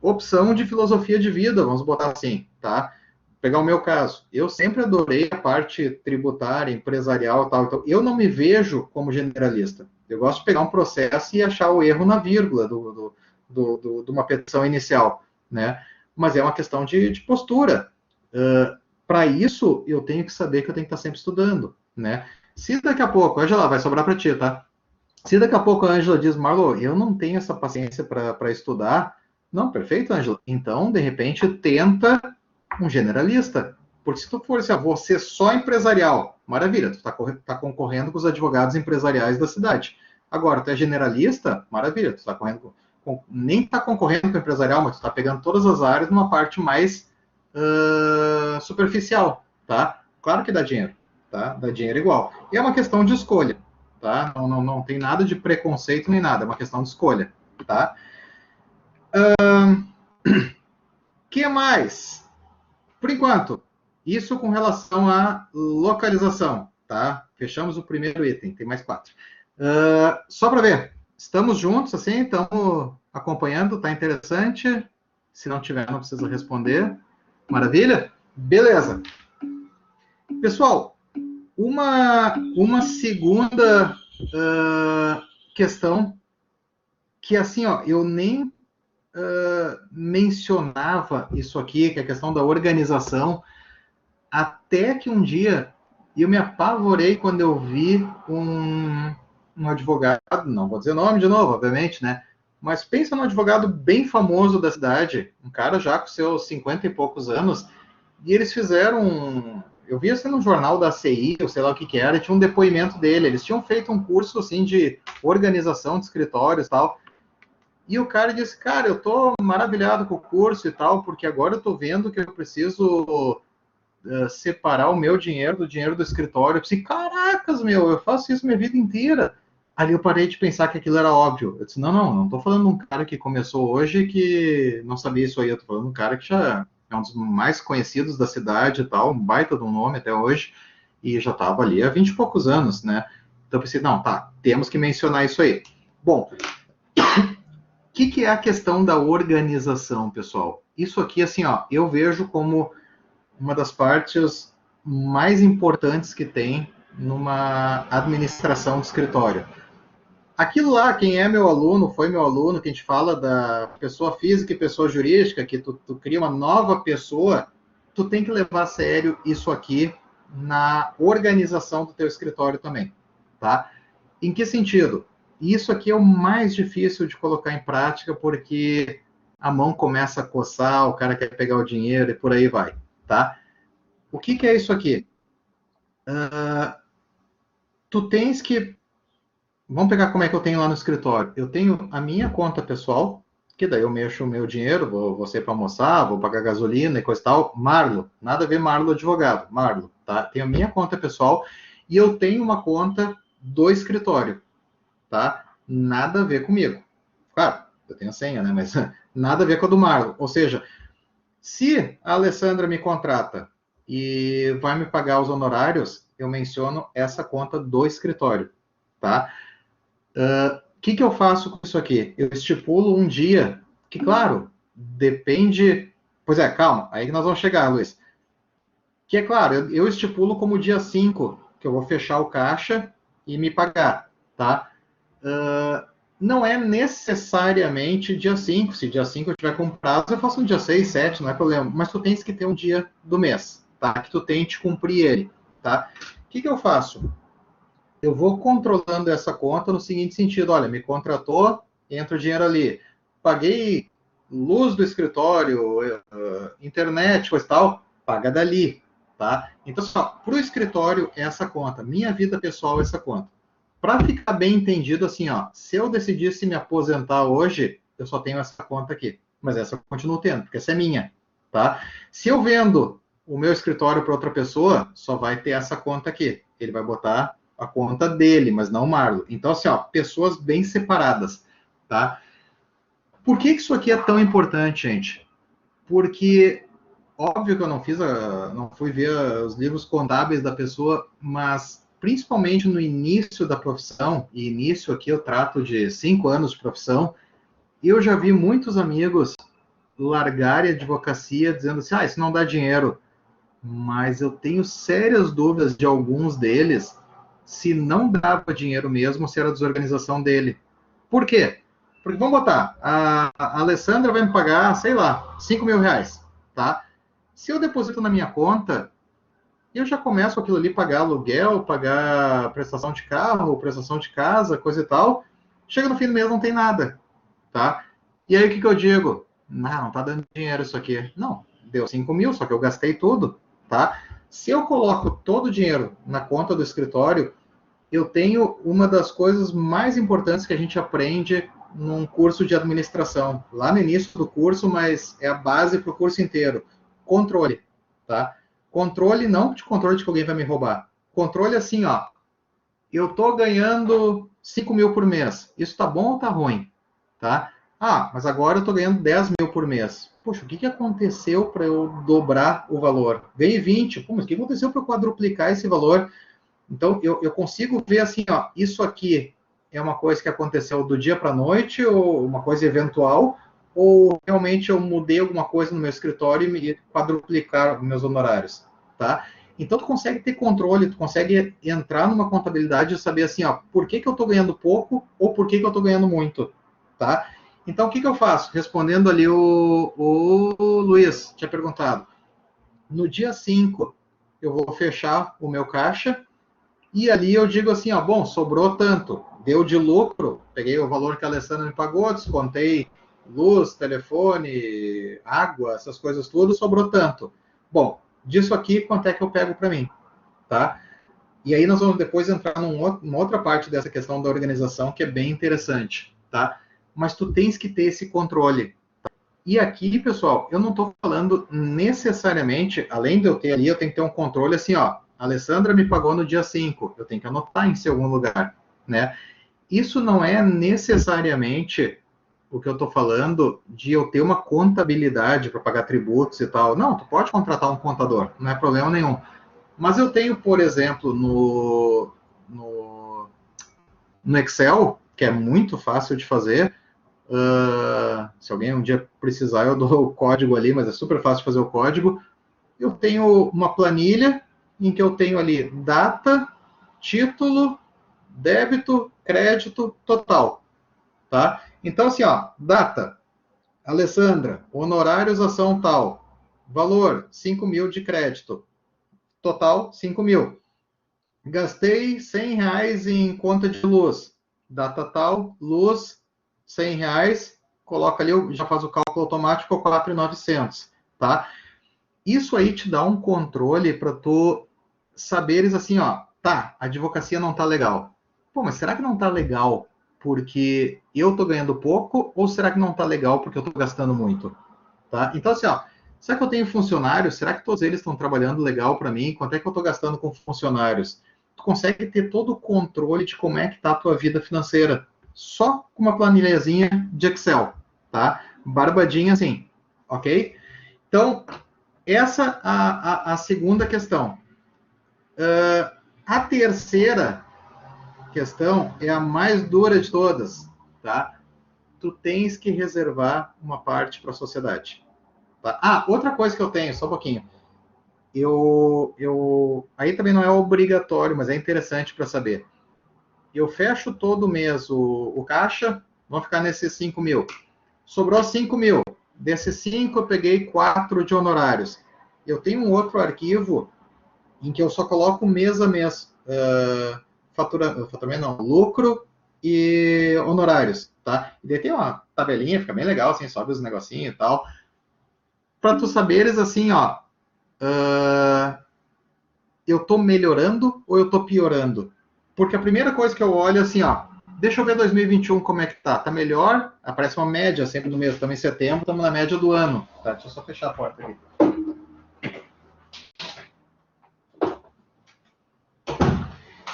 opção de filosofia de vida, vamos botar assim, tá? Pegar o meu caso, eu sempre adorei a parte tributária, empresarial e tal, então eu não me vejo como generalista. Eu gosto de pegar um processo e achar o erro na vírgula de uma petição inicial, né? Mas é uma questão de postura. Para isso, eu tenho que saber que eu tenho que estar sempre estudando, né? Se daqui a pouco, Angela, vai sobrar para ti, tá? Se daqui a pouco a Ângela diz, Marlon, eu não tenho essa paciência para estudar, não, perfeito, Ângela. Então, de repente, tenta um generalista. Porque se tu for assim, você só empresarial, maravilha, tu tá concorrendo com os advogados empresariais da cidade. Agora, tu é generalista, maravilha, tu tá nem tá concorrendo com o empresarial, mas tu tá pegando todas as áreas numa parte mais superficial, tá? Claro que dá dinheiro, tá? Dá dinheiro igual. E é uma questão de escolha. Tá? Não tem nada de preconceito nem nada, é uma questão de escolha, tá? Que mais? Por enquanto, isso com relação à localização, tá? Fechamos o primeiro item, tem mais 4. Só para ver, estamos juntos, assim, estamos acompanhando, tá interessante? Se não tiver, não precisa responder. Maravilha? Beleza. Pessoal, uma segunda questão que, assim, ó, eu nem mencionava isso aqui, que é a questão da organização, até que um dia eu me apavorei quando eu vi um advogado, não vou dizer o nome de novo, obviamente, né? Mas pensa num advogado bem famoso da cidade, um cara já com seus 50 e poucos anos, E eles fizeram, eu vi assim no jornal da CI, ou sei lá o que era, e tinha um depoimento dele. Eles tinham feito um curso assim de organização de escritórios e tal. E o cara disse, cara, eu tô maravilhado com o curso e tal, porque agora eu tô vendo que eu preciso separar o meu dinheiro do dinheiro do escritório. Eu disse, caracas, meu, eu faço isso minha vida inteira. Ali eu parei de pensar que aquilo era óbvio. Eu disse, não tô falando de um cara que começou hoje que não sabia isso aí, eu tô falando de um cara que já é um dos mais conhecidos da cidade e tal, um baita de um nome até hoje, e já estava ali há 20 e poucos anos, né? Então eu pensei, não, tá, temos que mencionar isso aí. Bom, o que é a questão da organização, pessoal? Isso aqui, assim, ó, eu vejo como uma das partes mais importantes que tem numa administração de escritório. Aquilo lá, quem é meu aluno, foi meu aluno, que a gente fala da pessoa física e pessoa jurídica, que tu cria uma nova pessoa, tu tem que levar a sério isso aqui na organização do teu escritório também, tá? Em que sentido? Isso aqui é o mais difícil de colocar em prática, porque a mão começa a coçar, o cara quer pegar o dinheiro e por aí vai, tá? O que é isso aqui? Tu tens que... Vamos pegar como é que eu tenho lá no escritório. Eu tenho a minha conta pessoal, que daí eu mexo o meu dinheiro, vou sair para almoçar, vou pagar gasolina e coisa e tal. Marlo, nada a ver Marlo advogado, Marlo, tá? Tenho a minha conta pessoal e eu tenho uma conta do escritório, tá? Nada a ver comigo. Claro, eu tenho a senha, né? Mas nada a ver com a do Marlo. Ou seja, se a Alessandra me contrata e vai me pagar os honorários, eu menciono essa conta do escritório, tá? O que eu faço com isso aqui? Eu estipulo um dia, que claro, depende... Pois é, calma, aí que nós vamos chegar, Luiz. Que é claro, eu estipulo como dia 5, que eu vou fechar o caixa e me pagar, tá? Não é necessariamente dia 5. Se dia 5 eu tiver com prazo, eu faço no dia 6, 7, não é problema. Mas tu tens que ter um dia do mês, tá? Que tu tente cumprir ele, tá? O que eu faço? Eu vou controlando essa conta no seguinte sentido: olha, me contratou, entra o dinheiro ali. Paguei luz do escritório, internet, coisa e tal, paga dali, tá? Então, só, para o escritório, essa conta. Minha vida pessoal, essa conta. Para ficar bem entendido, assim, ó, se eu decidisse me aposentar hoje, eu só tenho essa conta aqui. Mas essa eu continuo tendo, porque essa é minha, tá? Se eu vendo o meu escritório para outra pessoa, só vai ter essa conta aqui. Ele vai botar a conta dele, mas não o Marlo. Então, assim, ó, pessoas bem separadas, tá? Por que isso aqui é tão importante, gente? Porque, óbvio que eu não fui ver os livros contábeis da pessoa, mas principalmente no início da profissão, e início aqui eu trato de 5 anos de profissão, eu já vi muitos amigos largarem a advocacia dizendo assim, isso não dá dinheiro. Mas eu tenho sérias dúvidas de alguns deles se não dava dinheiro mesmo, se era a desorganização dele. Por quê? Porque, vamos botar, a Alessandra vai me pagar, sei lá, 5 mil reais, tá? Se eu deposito na minha conta, eu já começo aquilo ali, pagar aluguel, pagar prestação de carro, prestação de casa, coisa e tal. Chega no fim do mês, não tem nada, tá? E aí o que eu digo? Não tá dando dinheiro isso aqui. Não, deu 5 mil, só que eu gastei tudo, tá? Se eu coloco todo o dinheiro na conta do escritório, eu tenho uma das coisas mais importantes que a gente aprende num curso de administração. Lá no início do curso, mas é a base para o curso inteiro. Controle, tá? Controle, não de controle de que alguém vai me roubar. Controle assim, ó. Eu tô ganhando 5 mil por mês. Isso tá bom ou tá ruim? Tá? Mas agora eu tô ganhando 10 mil por mês. Poxa, o que aconteceu para eu dobrar o valor? Ganhei 20. Pô, mas o que aconteceu para eu quadruplicar esse valor? Então, eu consigo ver assim, ó, isso aqui é uma coisa que aconteceu do dia para a noite, ou uma coisa eventual, ou realmente eu mudei alguma coisa no meu escritório e me quadruplicar meus honorários, tá? Então, tu consegue ter controle, tu consegue entrar numa contabilidade e saber assim, ó, por que eu estou ganhando pouco ou por que eu estou ganhando muito, tá? Então, o que eu faço? Respondendo ali o Luiz tinha perguntado. No dia 5, eu vou fechar o meu caixa e ali eu digo assim, ó, bom, sobrou tanto, deu de lucro, peguei o valor que a Alessandra me pagou, descontei luz, telefone, água, essas coisas tudo, sobrou tanto. Bom, disso aqui, quanto é que eu pego para mim, tá? E aí nós vamos depois entrar numa outra parte dessa questão da organização, que é bem interessante, tá? Mas tu tens que ter esse controle. E aqui, pessoal, eu não estou falando necessariamente, além de eu ter ali, eu tenho que ter um controle assim, ó, a Alessandra me pagou no dia 5, eu tenho que anotar em algum lugar, né? Isso não é necessariamente o que eu estou falando de eu ter uma contabilidade para pagar tributos e tal. Não, tu pode contratar um contador, não é problema nenhum. Mas eu tenho, por exemplo, no Excel, que é muito fácil de fazer. Se alguém um dia precisar, eu dou o código ali, mas é super fácil de fazer o código. Eu tenho uma planilha em que eu tenho ali data, título, débito, crédito, total. Tá? Então, assim, ó, data, Alessandra, honorários ação tal, valor, 5 mil de crédito, total, 5 mil. Gastei 100 reais em conta de luz, data tal, luz, 100 reais, coloca ali, já faz o cálculo automático, 4.900, tá? Isso aí te dá um controle para tu saberes assim, ó, tá, a advocacia não tá legal. Pô, mas será que não tá legal porque eu tô ganhando pouco ou será que não tá legal porque eu tô gastando muito? Tá? Então, assim, ó, será que eu tenho funcionários? Será que todos eles estão trabalhando legal para mim? Quanto é que eu estou gastando com funcionários? Tu consegue ter todo o controle de como é que está a tua vida financeira só com uma planilhazinha de Excel, tá? Barbadinha assim, ok? Então, essa a segunda questão. A terceira questão é a mais dura de todas, tá? Tu tens que reservar uma parte para a sociedade. Tá? Ah, outra coisa que eu tenho, só um pouquinho. Aí também não é obrigatório, mas é interessante para saber. Eu fecho todo mês o caixa, vão ficar nesses 5 mil. Sobrou 5 mil. Desses 5, eu peguei 4 de honorários. Eu tenho um outro arquivo em que eu só coloco mês a mês. Faturamento não, lucro e honorários, tá? E daí tem uma tabelinha, fica bem legal, assim, sobe os negocinhos e tal. Para tu saberes, assim, ó, eu tô melhorando ou eu tô piorando? Porque a primeira coisa que eu olho, assim, ó, deixa eu ver 2021 como é que tá. Tá melhor? Aparece uma média sempre no mês. Estamos em setembro, estamos na média do ano. Tá, deixa eu só fechar a porta aqui.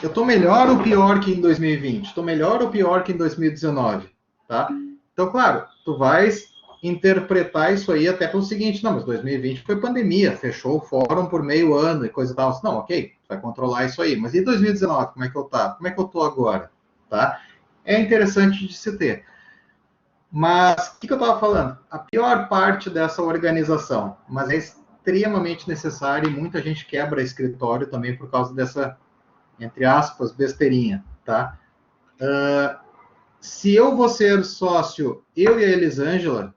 Eu tô melhor ou pior que em 2020? Tô melhor ou pior que em 2019? Tá? Então, claro, tu vais interpretar isso aí até pelo seguinte, não, mas 2020 foi pandemia, fechou o fórum por meio ano e coisa e tal. Não, ok, vai controlar isso aí. Mas e 2019, como é que eu tá? Como é que eu tô agora? Tá? É interessante de se ter. Mas, o que eu estava falando? A pior parte dessa organização, mas é extremamente necessária e muita gente quebra escritório também por causa dessa, entre aspas, besteirinha, tá? Se eu vou ser sócio, eu e a Elisângela,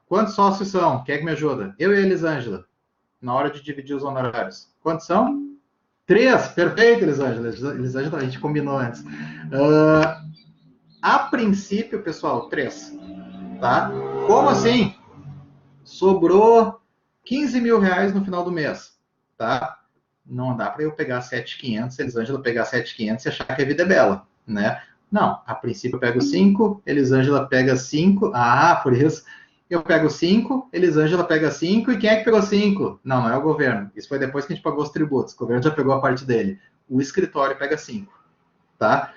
quantos sócios são? Quem é que me ajuda? Eu e a Elisângela, na hora de dividir os honorários. Quantos são? 3, perfeito, Elisângela. Elisângela, a gente combinou antes. A princípio, pessoal, 3. Tá? Como assim? Sobrou 15 mil reais no final do mês. Tá? Não dá para eu pegar 7.500, Elisângela pegar 7.500 e achar que a vida é bela, né? Não, a princípio eu pego 5, Elisângela pega 5. Ah, por isso. Eu pego 5, Elisângela pega 5, e quem é que pegou 5? Não, não é o governo. Isso foi depois que a gente pagou os tributos. O governo já pegou a parte dele. O escritório pega 5. Tá?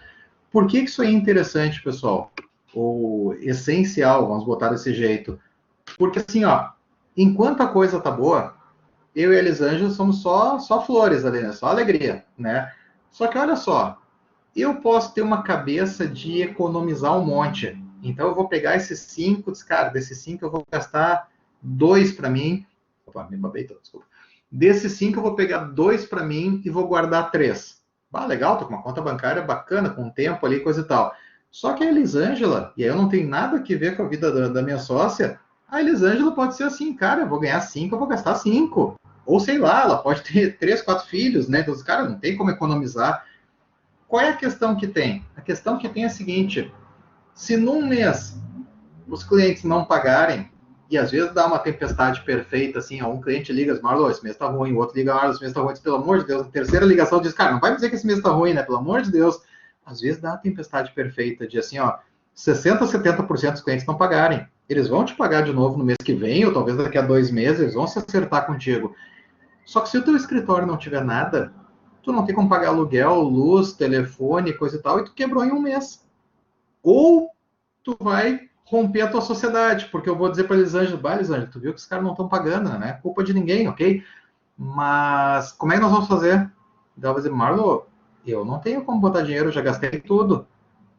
Por que isso é interessante, pessoal? Ou essencial, vamos botar desse jeito. Porque assim, ó, enquanto a coisa tá boa, eu e a Elisângela somos só flores ali, né? Só alegria, né? Só que olha só, eu posso ter uma cabeça de economizar um monte. Então eu vou pegar esses 5, cara, desses 5 eu vou gastar 2 para mim. Opa, me babei todo, desculpa. Desses 5 eu vou pegar 2 para mim e vou guardar 3. Ah, legal, tô com uma conta bancária bacana, com tempo ali, coisa e tal. Só que a Elisângela, e aí eu não tenho nada que ver com a vida da minha sócia, a Elisângela pode ser assim, cara, eu vou ganhar 5, eu vou gastar 5. Ou sei lá, ela pode ter 3, 4 filhos, né? Então, cara, não tem como economizar. Qual é a questão que tem? A questão que tem é a seguinte: se num mês os clientes não pagarem, E às vezes dá uma tempestade perfeita, assim, ó, um cliente liga, Marlon, esse mês tá ruim, o outro liga, Marlon, esse mês tá ruim, diz, pelo amor de Deus, na terceira ligação diz, cara, não vai me dizer que esse mês tá ruim, né, pelo amor de Deus. Às vezes dá a tempestade perfeita de, assim, ó, 60%, 70% dos clientes não pagarem. Eles vão te pagar de novo no mês que vem, ou talvez daqui a 2 meses, eles vão se acertar contigo. Só que se o teu escritório não tiver nada, tu não tem como pagar aluguel, luz, telefone, coisa e tal, e tu quebrou em um mês. Ou tu vai romper a tua sociedade, porque eu vou dizer para Elisângela, Elisângela, tu viu que os caras não estão pagando, né? É culpa de ninguém, ok? Mas como é que nós vamos fazer? Ela vai dizer, Marlon, eu não tenho como botar dinheiro, eu já gastei tudo.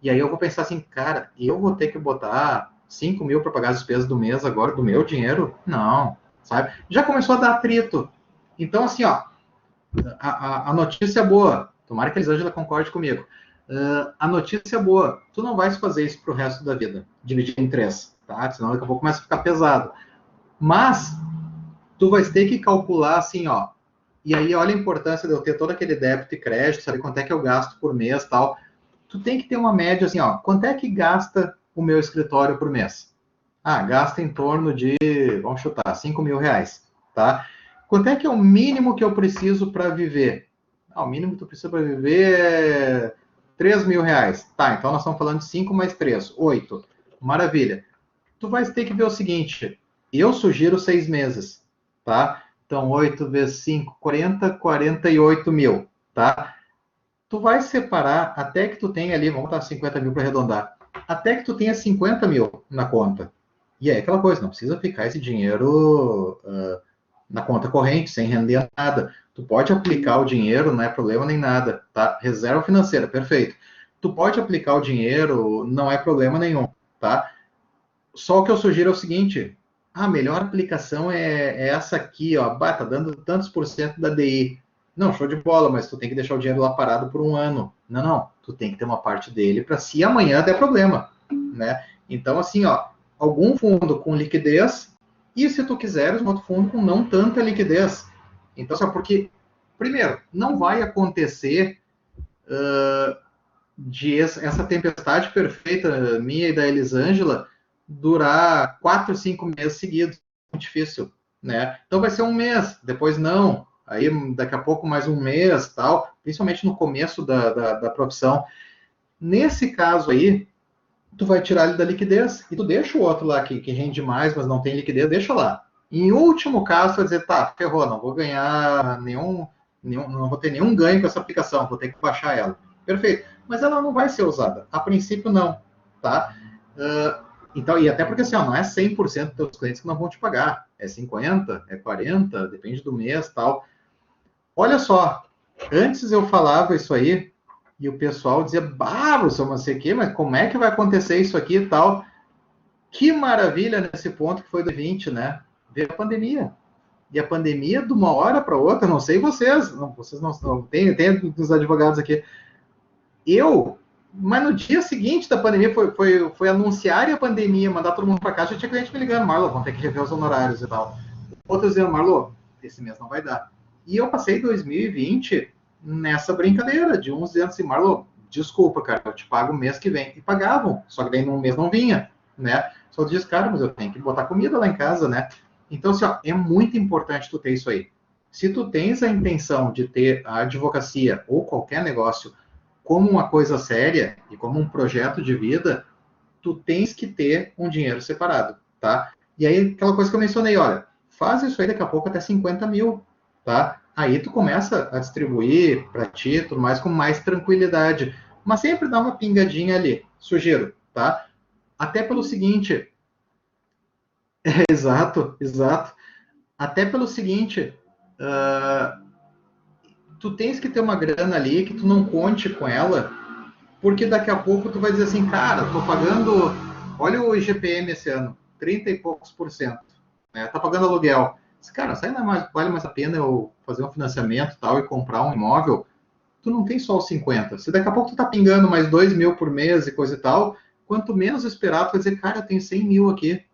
E aí eu vou pensar assim, cara, eu vou ter que botar 5 mil para pagar as despesas do mês agora, do meu dinheiro? Não, sabe? Já começou a dar atrito. Então, assim, ó, a notícia boa, tomara que a Elisângela concorde comigo. A notícia boa, tu não vais fazer isso pro resto da vida, dividir em 3, tá? Senão daqui a pouco começa a ficar pesado. Mas tu vais ter que calcular assim, ó. E aí olha a importância de eu ter todo aquele débito e crédito, saber quanto é que eu gasto por mês, tal. Tu tem que ter uma média assim, ó. Quanto é que gasta o meu escritório por mês? Ah, gasta em torno de, vamos chutar, 5 mil reais, tá? Quanto é que é o mínimo que eu preciso para viver? Ah, o mínimo que tu precisa para viver é 3 mil reais. Tá, então nós estamos falando de 5 mais 3, 8. Maravilha. Tu vai ter que ver o seguinte, eu sugiro 6 meses, tá? Então, 8 vezes 5, 40, 48 mil, tá? Tu vai separar até que tu tenha ali, vamos botar 50 mil para arredondar, até que tu tenha 50 mil na conta. E aí aquela coisa, não precisa ficar esse dinheiro na conta corrente, sem render nada. Tu pode aplicar o dinheiro, não é problema nem nada, tá? Reserva financeira, perfeito. Tu pode aplicar o dinheiro, não é problema nenhum, tá? Só o que eu sugiro é o seguinte, a melhor aplicação é essa aqui, ó, tá dando tantos por cento da DI. Não, show de bola, mas tu tem que deixar o dinheiro lá parado por um ano. Não, não, tu tem que ter uma parte dele para se amanhã der problema, né? Então, assim, ó, algum fundo com liquidez e, se tu quiseres, um outro fundo com não tanta liquidez. Então, só porque, primeiro, não vai acontecer de essa tempestade perfeita minha e da Elisângela durar 4, 5 meses seguidos. Muito difícil, né? Então vai ser um mês, depois não. Aí daqui a pouco mais um mês, tal. Principalmente no começo da profissão. Nesse caso aí, tu vai tirar ele da liquidez e tu deixa o outro lá que rende mais, mas não tem liquidez, deixa lá. Em último caso, tu vai dizer, tá, ferrou, não vou ganhar não vou ter nenhum ganho com essa aplicação, vou ter que baixar ela. Perfeito. Mas ela não vai ser usada. A princípio, não. Tá? Então, e até porque assim, ó, não é 100% dos clientes que não vão te pagar. É 50%, é 40%, depende do mês tal. Olha só, antes eu falava isso aí e o pessoal dizia, professor, não sei o quê, mas como é que vai acontecer isso aqui e tal? Que maravilha nesse ponto que foi do 20, né? Veio a pandemia. E a pandemia, de uma hora para outra, não sei vocês não tem os advogados aqui. Mas no dia seguinte da pandemia, foi anunciar a pandemia, mandar todo mundo para casa, já tinha cliente me ligando, Marlon, vamos ter que rever os honorários e tal. Outros dizendo, Marlon, esse mês não vai dar. E eu passei 2020 nessa brincadeira, de uns dizendo assim, Marlon, desculpa, cara, eu te pago o mês que vem. E pagavam, só que daí no mês não vinha, né? Só diz, cara, mas eu tenho que botar comida lá em casa, né? Então, assim, ó, é muito importante tu ter isso aí. Se tu tens a intenção de ter a advocacia ou qualquer negócio como uma coisa séria e como um projeto de vida, tu tens que ter um dinheiro separado, tá? E aí, aquela coisa que eu mencionei, olha, faz isso aí daqui a pouco até 50 mil, tá? Aí tu começa a distribuir para ti, tudo mais, com mais tranquilidade. Mas sempre dá uma pingadinha ali, sugiro, tá? Até pelo seguinte... Exato. Até pelo seguinte... tu tens que ter uma grana ali que tu não conte com ela, porque daqui a pouco tu vai dizer assim, cara, tô pagando, olha o IGPM esse ano, 30 e poucos por cento, né? Tá pagando aluguel. Cara, sai vale mais a pena eu fazer um financiamento tal e comprar um imóvel? Tu não tem só os 50. Se daqui a pouco tu tá pingando mais 2 mil por mês e coisa e tal, quanto menos esperar, tu vai dizer, cara, eu tenho 100 mil aqui,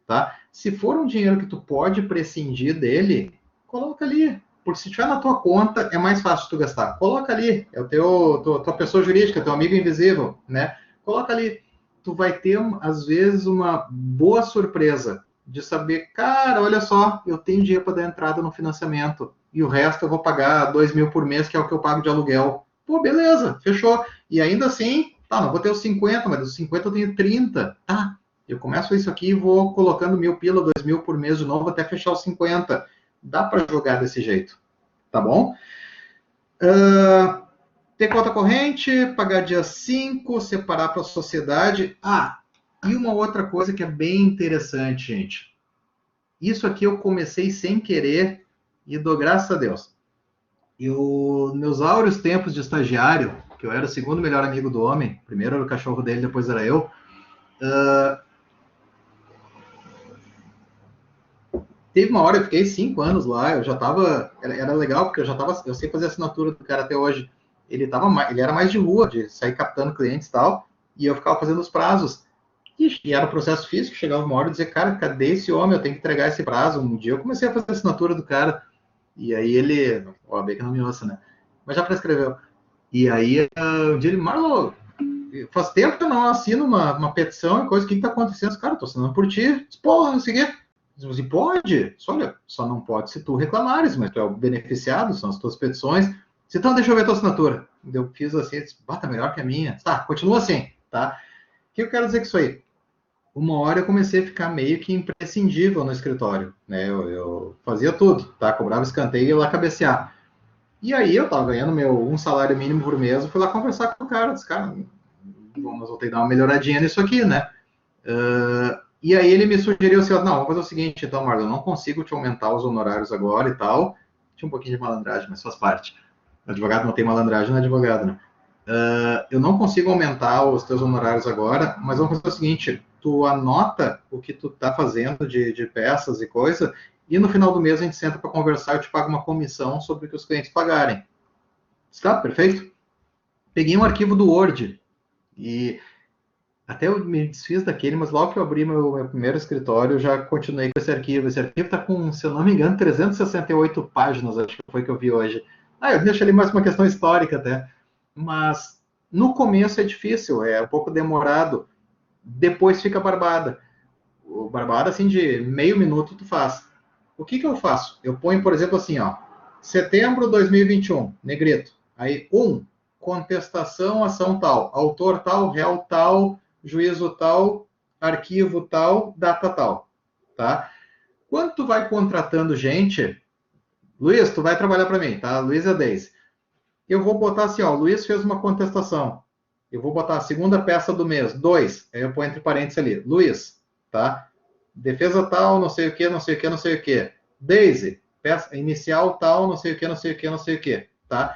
tá? Se for um dinheiro que tu pode prescindir dele, coloca ali. Porque se tiver na tua conta, é mais fácil tu gastar. Coloca ali, é tua pessoa jurídica, teu amigo invisível, né? Coloca ali. Tu vai ter, às vezes, uma boa surpresa de saber, cara, olha só, eu tenho dinheiro para dar entrada no financiamento e o resto eu vou pagar 2 mil por mês, que é o que eu pago de aluguel. Pô, beleza, fechou. E ainda assim, tá, não vou ter os 50, mas os 50 eu tenho 30. Tá, eu começo isso aqui e vou colocando 1.000 pila, 2 mil por mês de novo até fechar os 50. Dá para jogar desse jeito, tá bom? Ter conta corrente, pagar dia 5, separar para a sociedade. Ah, e uma outra coisa que é bem interessante, gente. Isso aqui eu comecei sem querer e dou graças a Deus. Meus áureos tempos de estagiário, que eu era o segundo melhor amigo do homem, primeiro era o cachorro dele, depois era eu, teve uma hora, eu fiquei 5 anos lá, eu já tava, era legal, porque eu sei fazer assinatura do cara até hoje. Ele era mais de rua, de sair captando clientes e tal, e eu ficava fazendo os prazos. E era um processo físico, chegava uma hora e dizia, cara, cadê esse homem? Eu tenho que entregar esse prazo. Um dia eu comecei a fazer a assinatura do cara, e aí ele, ó, bem que não me ouça, né? Mas já prescreveu. E aí, um dia ele, Marlon, faz tempo que eu não assino uma petição e coisa, o que está acontecendo? Cara, eu tô assinando por ti. Porra, não sei o quê. Você pode? Olha, só não pode se tu reclamares, mas tu é o beneficiado, são as tuas petições. Então, deixa eu ver a tua assinatura. Eu fiz assim, disse, tá melhor que a minha. Tá, continua assim, tá? O que eu quero dizer com isso aí? Uma hora eu comecei a ficar meio que imprescindível no escritório, né? Eu fazia tudo, tá? Cobrava escanteio e ia lá cabecear. E aí eu tava ganhando um salário mínimo por mês, eu fui lá conversar com o cara, disse, cara, vamos ter que dar uma melhoradinha nisso aqui, né? E aí ele me sugeriu assim, não, vamos fazer o seguinte, então, Marlon, eu não consigo te aumentar os honorários agora e tal. Tinha um pouquinho de malandragem, mas faz parte. Advogado não tem malandragem, não é advogado, né? Eu não consigo aumentar os teus honorários agora, mas vamos fazer o seguinte, tu anota o que tu tá fazendo de peças e coisa, e no final do mês a gente senta para conversar e eu te pago uma comissão sobre o que os clientes pagarem. Está perfeito? Peguei um arquivo do Word e até eu me desfiz daquele, mas logo que eu abri meu primeiro escritório, eu já continuei com esse arquivo. Esse arquivo está com, se eu não me engano, 368 páginas, acho que foi que eu vi hoje. Eu deixo ali mais uma questão histórica até. Mas no começo é difícil, é um pouco demorado. Depois fica barbada. O barbada, assim, de meio minuto tu faz. O que eu faço? Eu ponho, por exemplo, assim, ó, setembro de 2021, negrito. Aí, contestação, ação tal, autor tal, réu tal, juízo tal, arquivo tal, data tal, tá? Quando tu vai contratando gente, Luiz, tu vai trabalhar para mim, tá? Luiz e a Deise. Eu vou botar assim, ó, Luiz fez uma contestação. Eu vou botar a segunda peça do mês, 2. Aí eu ponho entre parênteses ali, Luiz, tá? Defesa tal, não sei o que, não sei o que, não sei o que. Deise, peça inicial tal, não sei o que, não sei o que, não sei o que, tá?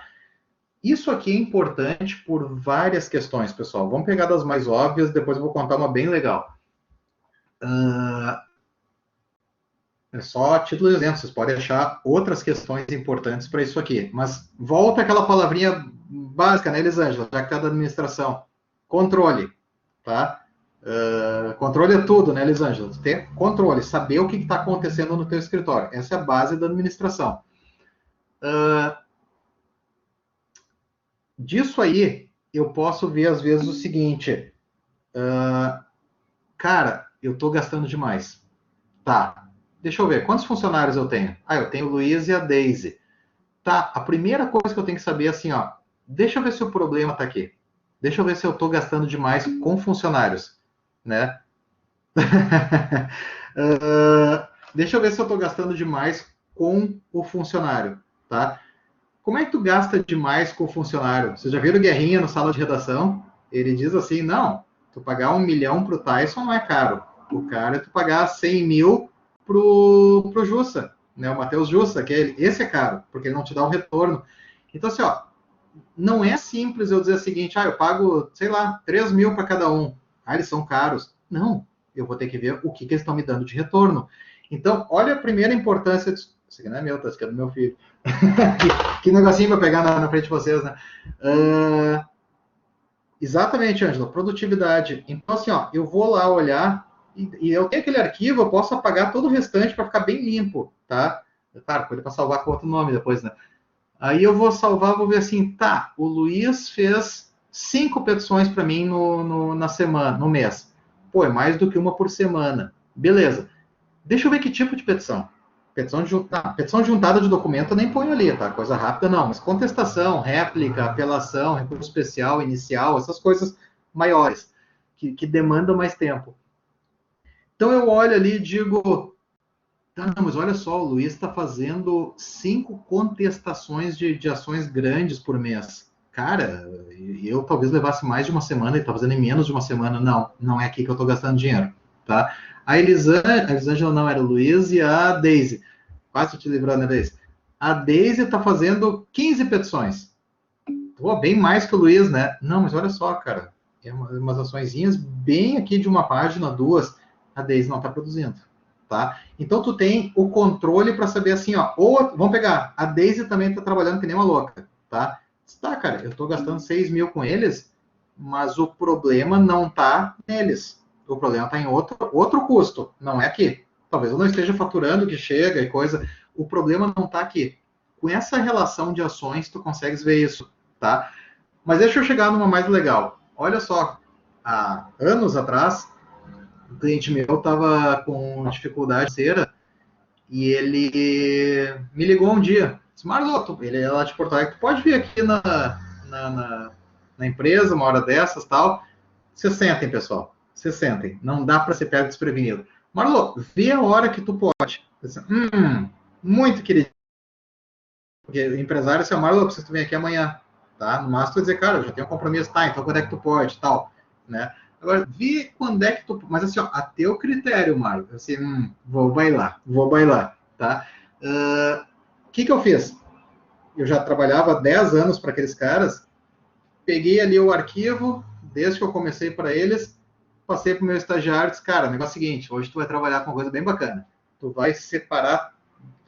Isso aqui é importante por várias questões, pessoal. Vamos pegar das mais óbvias, depois eu vou contar uma bem legal. É só título de exemplo, vocês podem achar outras questões importantes para isso aqui. Mas volta aquela palavrinha básica, né, Elisângela, já que está da administração. Controle, tá? Controle é tudo, né, Elisângela? Ter controle, saber o que está acontecendo no teu escritório. Essa é a base da administração. Disso aí, eu posso ver, às vezes, o seguinte. Cara, eu estou gastando demais. Tá, deixa eu ver, quantos funcionários eu tenho? Eu tenho o Luiz e a Deise. Tá, a primeira coisa que eu tenho que saber é assim, ó, deixa eu ver se o problema tá aqui. Deixa eu ver se eu tô gastando demais com funcionários, né? Deixa eu ver se eu tô gastando demais com o funcionário, tá? Como é que tu gasta demais com o funcionário? Vocês já viram Guerrinha no sala de redação? Ele diz assim, não, tu pagar 1 milhão pro Tyson não é caro. O cara é tu pagar 100 mil pro Jussa, né? O Matheus Jussa, esse é caro, porque ele não te dá um retorno. Então, assim, ó, não é simples eu dizer o seguinte, eu pago, sei lá, 3 mil para cada um. Eles são caros. Não, eu vou ter que ver o que eles estão me dando de retorno. Então, olha a primeira importância disso. Isso aqui não é meu, tá? Isso aqui é do meu filho. que negocinho para pegar na frente de vocês, né? Exatamente, Ângela, produtividade. Então, assim, ó, eu vou lá olhar e eu tenho aquele arquivo, eu posso apagar todo o restante para ficar bem limpo, tá? Claro, pode para salvar com outro nome depois, né? Aí eu vou salvar, vou ver assim, tá, o Luiz fez 5 petições para mim na semana, no mês. Pô, é mais do que uma por semana. Beleza. Deixa eu ver que tipo de petição. Petição juntada de documento eu nem ponho ali, tá? Coisa rápida não, mas contestação, réplica, apelação, recurso especial, inicial, essas coisas maiores, que demandam mais tempo. Então eu olho ali e digo, não, mas olha só, o Luiz está fazendo 5 contestações de ações grandes por mês. Cara, eu talvez levasse mais de uma semana e está fazendo em menos de uma semana. Não, não é aqui que eu estou gastando dinheiro, tá? A Elisângela não, era o Luiz e a Daisy. Quase te livrando, né, Daisy? A Daisy está fazendo 15 petições. Pô, bem mais que o Luiz, né? Não, mas olha só, cara. É umas açõezinhas bem aqui de uma página, 2. A Daisy não está produzindo, tá? Então, tu tem o controle para saber assim, ó. Ou, vamos pegar, a Daisy também está trabalhando que nem uma louca, tá? Tá, cara, eu estou gastando 6 mil com eles, mas o problema não está neles. O problema está em outro custo, não é aqui. Talvez eu não esteja faturando o que chega e coisa. O problema não está aqui. Com essa relação de ações, tu consegues ver isso, tá? Mas deixa eu chegar numa mais legal. Olha só, há anos atrás, um cliente meu estava com dificuldade financeira e ele me ligou um dia. Disse, Marloto, ele é lá de Porto Alegre, tu pode vir aqui na empresa, uma hora dessas, tal. Se sentem, pessoal. Se sentem. Não dá para ser pego desprevenido. Marlo, vê a hora que tu pode. Disse, muito querido. Porque o empresário, se Marlo, preciso que tu venha aqui amanhã. Tá? No máximo, tu dizer, cara, eu já tenho um compromisso. Tá, então quando é que tu pode? Tal. Né? Agora, vê quando é que tu... Mas assim, ó, a teu critério, Marlo. Assim, vou bailar. Tá? O que eu fiz? Eu já trabalhava 10 anos para aqueles caras. Peguei ali o arquivo, desde que eu comecei para eles, passei para o meu estagiário e disse, cara, o negócio é o seguinte, hoje tu vai trabalhar com uma coisa bem bacana. Tu vai separar,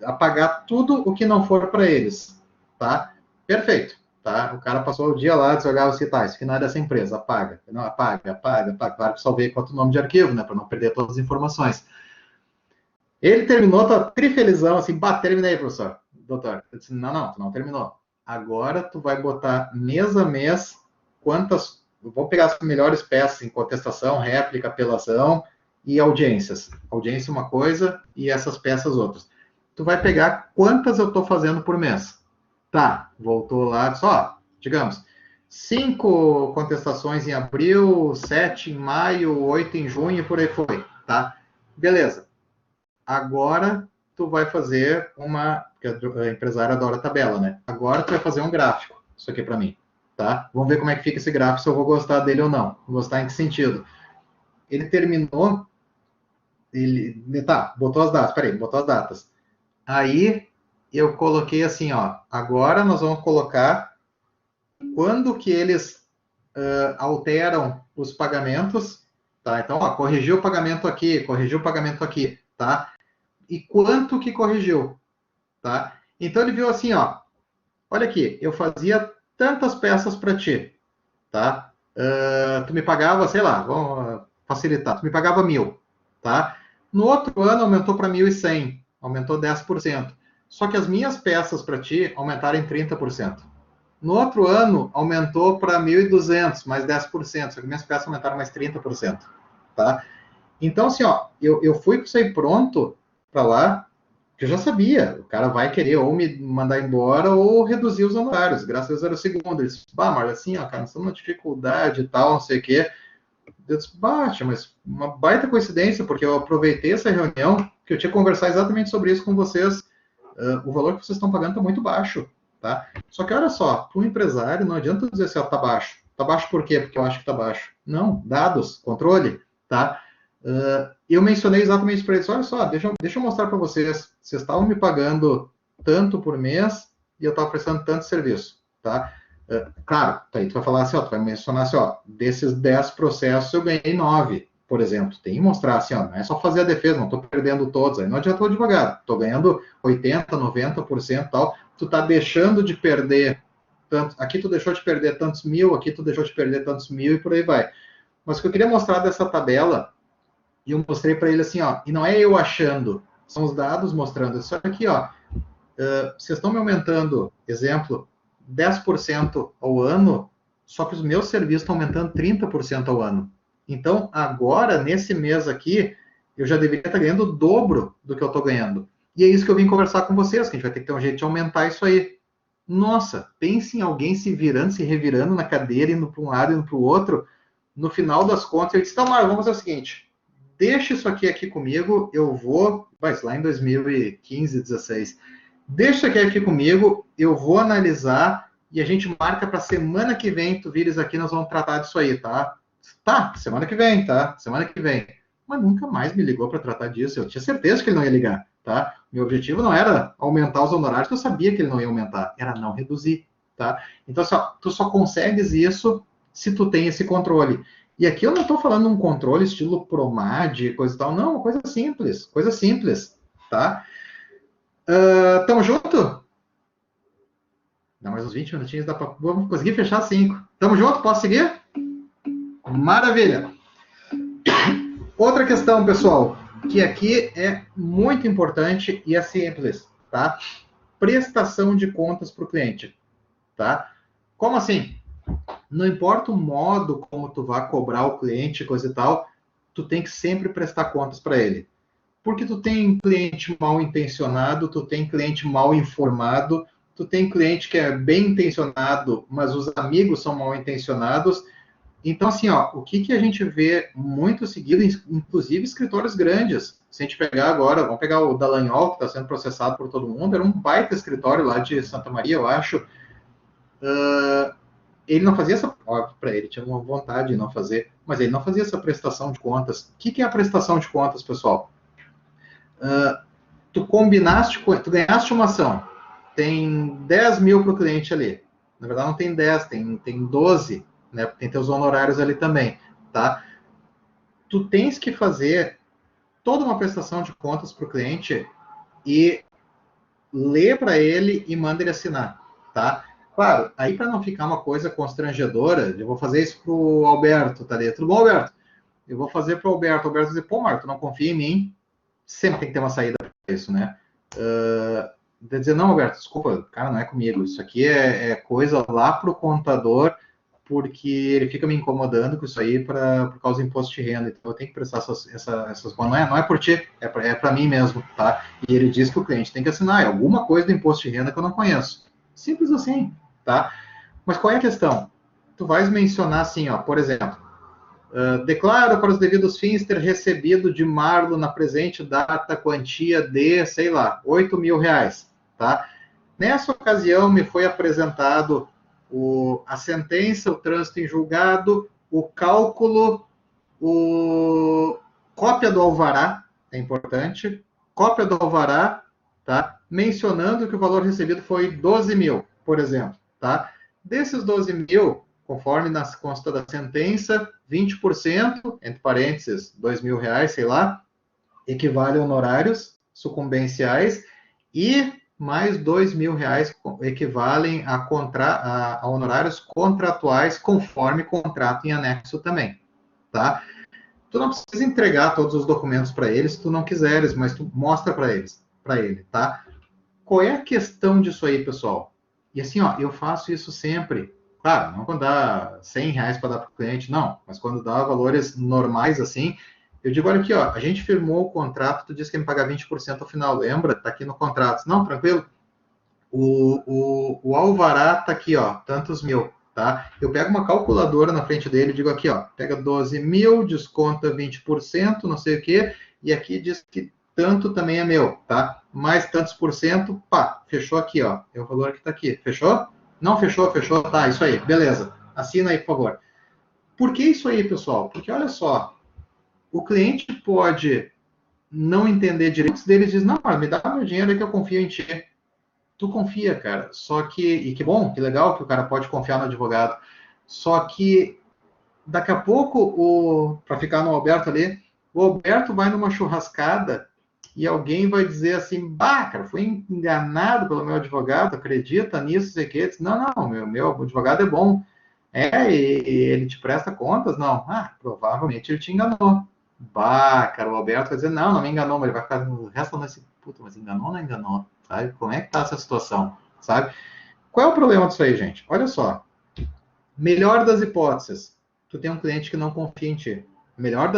apagar tudo o que não for para eles, tá? Perfeito, tá? O cara passou o dia lá, olhava assim, tá, esse final é dessa empresa, apaga. Não, apaga. Claro que salvei quanto nome de arquivo, né, para não perder todas as informações. Ele terminou, tá trifelizão, assim, terminei, professor, doutor. Eu disse, não, tu não terminou. Agora tu vai botar mês a mês quantas... Vou pegar as melhores peças em contestação, réplica, apelação e audiências. Audiência uma coisa e essas peças outras. Tu vai pegar quantas eu estou fazendo por mês. Tá, voltou lá, só, digamos, 5 contestações em abril, 7 em maio, 8 em junho e por aí foi, tá? Beleza. Agora tu vai fazer porque a empresária adora tabela, né? Agora tu vai fazer um gráfico, isso aqui para mim, tá? Vamos ver como é que fica esse gráfico, se eu vou gostar dele ou não. Vou gostar em que sentido? Ele terminou, botou as datas. Aí eu coloquei assim, ó, agora nós vamos colocar quando que eles alteram os pagamentos, tá? Então, ó, corrigiu o pagamento aqui, tá? E quanto que corrigiu, tá? Então ele viu assim, ó, olha aqui, eu fazia tantas peças para ti, tá? Tu me pagava, sei lá, vamos facilitar, tu me pagava 1.000, tá? No outro ano aumentou para 1.100, aumentou 10%. Só que as minhas peças para ti aumentaram em 30%. No outro ano aumentou para 1.200, mais 10%, só que minhas peças aumentaram mais 30%, tá? Então, assim, ó, eu fui com isso aí pronto para lá, que eu já sabia, o cara vai querer ou me mandar embora ou reduzir os honorários. Graças a Deus era o segundo. Ele disse, Marla, assim, ó, cara, nós estamos numa dificuldade e tal, não sei o quê. Eu disse, mas uma baita coincidência, porque eu aproveitei essa reunião, que eu tinha que conversar exatamente sobre isso com vocês. O valor que vocês estão pagando está muito baixo, tá? Só que olha só, para um empresário não adianta dizer assim, ó, tá baixo. Tá baixo por quê? Porque eu acho que tá baixo. Não, dados, controle, tá? Eu mencionei exatamente para eles, olha só, deixa eu mostrar para vocês, vocês estavam me pagando tanto por mês e eu estava prestando tanto serviço, tá? Claro, aí tu vai falar assim, ó, tu vai mencionar assim, ó, desses 10 processos eu ganhei 9, por exemplo, tem que mostrar assim, ó, não é só fazer a defesa, não estou perdendo todos, aí não adianta o advogado, estou ganhando 80%, 90% e tal, tu está deixando de perder tanto, aqui tu deixou de perder tantos mil, aqui tu deixou de perder tantos mil e por aí vai. Mas o que eu queria mostrar dessa tabela, e eu mostrei para ele assim, ó, e não é eu achando, são os dados mostrando, isso aqui, ó, vocês estão me aumentando, exemplo, 10% ao ano, só que os meus serviços estão aumentando 30% ao ano. Então, agora, nesse mês aqui, eu já deveria estar ganhando o dobro do que eu estou ganhando. E é isso que eu vim conversar com vocês, que a gente vai ter que ter um jeito de aumentar isso aí. Nossa, pense em alguém se virando, se revirando na cadeira, indo para um lado e indo para o outro. No final das contas, eu disse, tá, Mário, vamos fazer o seguinte, deixa isso aqui comigo, eu vou, vai, lá em 2015, 16, deixa isso aqui comigo, eu vou analisar e a gente marca para semana que vem, tu vires aqui, nós vamos tratar disso aí, tá? Tá, semana que vem, tá? Semana que vem. Mas nunca mais me ligou para tratar disso, eu tinha certeza que ele não ia ligar, tá? Meu objetivo não era aumentar os honorários, eu sabia que ele não ia aumentar, era não reduzir, tá? Então, tu só consegues isso se tu tem esse controle. E aqui eu não estou falando um controle estilo Promad, coisa e tal, não, uma coisa simples, tá? Tamo junto? Dá mais uns 20 minutinhos, vamos conseguir fechar 5. Tamo junto? Posso seguir? Maravilha! Outra questão, pessoal, que aqui é muito importante e é simples, tá? Prestação de contas para o cliente, tá? Como assim? Não importa o modo como tu vai cobrar o cliente, coisa e tal, tu tem que sempre prestar contas para ele. Porque tu tem cliente mal intencionado, tu tem cliente mal informado, tu tem cliente que é bem intencionado, mas os amigos são mal intencionados. Então, assim, ó, o que a gente vê muito seguido, inclusive escritórios grandes. Se a gente pegar agora, vamos pegar o Dallagnol, que está sendo processado por todo mundo, era um baita escritório lá de Santa Maria, eu acho. Ele não fazia essa, óbvio, para ele tinha uma vontade de não fazer, mas ele não fazia essa prestação de contas. O que é a prestação de contas, pessoal? Tu ganhaste uma ação, tem 10 mil para o cliente ali. Na verdade, não tem 10, tem 12, né? Tem teus honorários ali também, tá? Tu tens que fazer toda uma prestação de contas para o cliente e ler para ele e manda ele assinar, tá? Claro, aí para não ficar uma coisa constrangedora, eu vou fazer isso pro Alberto, tá ali? Tudo bom, Alberto? Eu vou fazer pro Alberto. O Alberto vai dizer, pô, Marco, tu não confia em mim? Sempre tem que ter uma saída para isso, né? Vai dizer, não, Alberto, desculpa, cara, não é comigo. Isso aqui é coisa lá pro contador, porque ele fica me incomodando com isso aí por causa do imposto de renda. Então eu tenho que prestar essas contas. Não é por ti, é para mim mesmo, tá? E ele diz que o cliente tem que assinar. É alguma coisa do imposto de renda que eu não conheço. Simples assim, tá? Mas qual é a questão? Tu vais mencionar assim, ó, por exemplo, declaro para os devidos fins ter recebido de Marlo na presente data quantia de, sei lá, 8 mil reais, tá? Nessa ocasião me foi apresentado a sentença, o trânsito em julgado, o cálculo, cópia do alvará, é importante, cópia do alvará, tá? Mencionando que o valor recebido foi 12 mil, por exemplo, tá? Desses 12 mil, conforme consta da sentença, 20%, entre parênteses, 2 mil reais, sei lá, equivale a honorários sucumbenciais e mais 2 mil reais equivalem a honorários contratuais, conforme contrato em anexo também, tá? Tu não precisa entregar todos os documentos para eles se tu não quiseres, mas tu mostra para ele, tá? Qual é a questão disso aí, pessoal? E assim, ó, eu faço isso sempre. Claro, não quando dá 100 reais para dar para o cliente, não. Mas quando dá valores normais assim, eu digo, olha aqui, ó, a gente firmou o contrato, tu disse que ia me pagar 20% ao final, lembra? Tá aqui no contrato. Não, tranquilo. O alvará tá aqui, ó, tantos mil, tá? Eu pego uma calculadora na frente dele e digo aqui, ó, pega 12 mil, desconta 20%, não sei o quê, e aqui diz que tanto também é meu, tá? Mais tantos por cento, pá, fechou aqui, ó. É o valor que tá aqui. Fechou? Não fechou, tá, isso aí, beleza. Assina aí, por favor. Por que isso aí, pessoal? Porque olha só, o cliente pode não entender direito deles, diz, não, me dá meu dinheiro aí que eu confio em ti. Tu confia, cara. Só que, e que bom, que legal que o cara pode confiar no advogado. Só que daqui a pouco, para ficar no Alberto ali, o Alberto vai numa churrascada e alguém vai dizer assim, bah, cara, fui enganado pelo meu advogado, acredita nisso, sei que. Não, meu advogado é bom. E ele te presta contas? Não. Ah, provavelmente ele te enganou. Bah, cara, o Alberto vai dizer, não me enganou, mas ele vai ficar no resto nesse, puta, mas enganou ou não enganou? Sabe? Como é que tá essa situação? Sabe? Qual é o problema disso aí, gente? Olha só. Melhor das hipóteses, tu tem um cliente que não confia em ti. melhor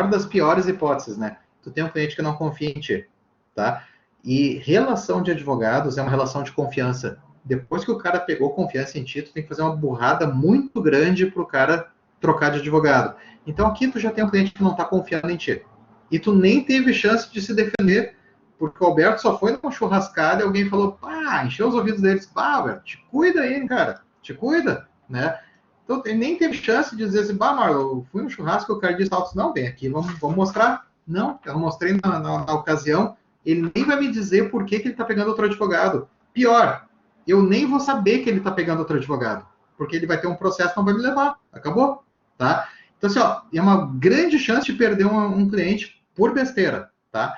das piores hipóteses, né? Tu tem um cliente que não confia em ti, tá? E relação de advogados é uma relação de confiança. Depois que o cara pegou confiança em ti, tu tem que fazer uma burrada muito grande para o cara trocar de advogado. Então aqui tu já tem um cliente que não está confiando em ti. E tu nem teve chance de se defender, porque o Alberto só foi numa churrascada e alguém falou, pá, encheu os ouvidos deles, pá, Alberto, te cuida aí, cara, te cuida, né? Então ele nem teve chance de dizer assim, bah, Marlon, eu fui no churrasco, o cara disse, não, vem aqui, vamos mostrar. Não, eu mostrei na ocasião, ele nem vai me dizer por que ele está pegando outro advogado. Pior, eu nem vou saber que ele está pegando outro advogado, porque ele vai ter um processo que não vai me levar. Acabou, tá? Então, assim, ó, é uma grande chance de perder um cliente por besteira, tá?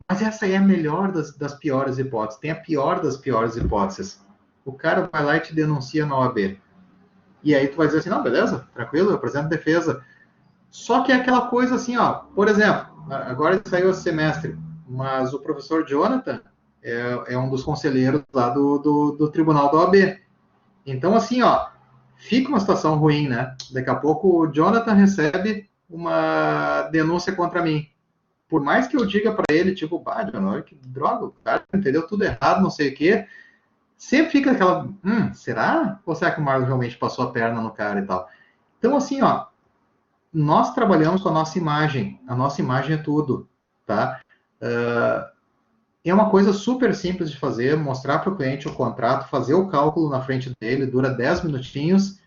Mas essa é a melhor das piores hipóteses. Tem a pior das piores hipóteses. O cara vai lá e te denuncia na OAB. E aí tu vai dizer assim, não, beleza, tranquilo, eu apresento defesa. Só que é aquela coisa assim, ó, por exemplo, agora saiu esse semestre, mas o professor Jonathan é um dos conselheiros lá do Tribunal da OAB. Então, assim, ó, fica uma situação ruim, né? Daqui a pouco o Jonathan recebe uma denúncia contra mim. Por mais que eu diga para ele, tipo, bah, Jonathan, que droga, o cara entendeu tudo errado, não sei o quê, sempre fica aquela, será? Ou será que o Marlon realmente passou a perna no cara e tal? Então, assim, ó, nós trabalhamos com a nossa imagem é tudo, tá? É uma coisa super simples de fazer, mostrar para o cliente o contrato, fazer o cálculo na frente dele, dura 10 minutinhos,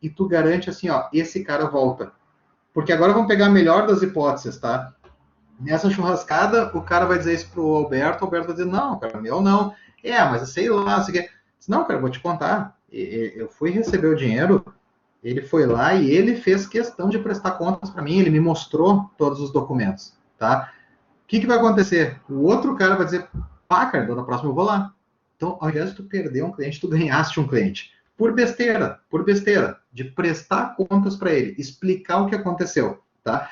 e tu garante assim, ó, esse cara volta. Porque agora vamos pegar a melhor das hipóteses, tá? Nessa churrascada, o cara vai dizer isso pro Alberto, o Alberto vai dizer, não, cara, meu não. Mas eu sei lá, sei que... Não, cara, eu vou te contar. Eu fui receber o dinheiro, ele foi lá e ele fez questão de prestar contas para mim, ele me mostrou todos os documentos, tá? O que vai acontecer? O outro cara vai dizer, pá, cara, na próxima eu vou lá. Então, ao invés de tu perder um cliente, tu ganhaste um cliente. Por besteira, de prestar contas para ele, explicar o que aconteceu, tá?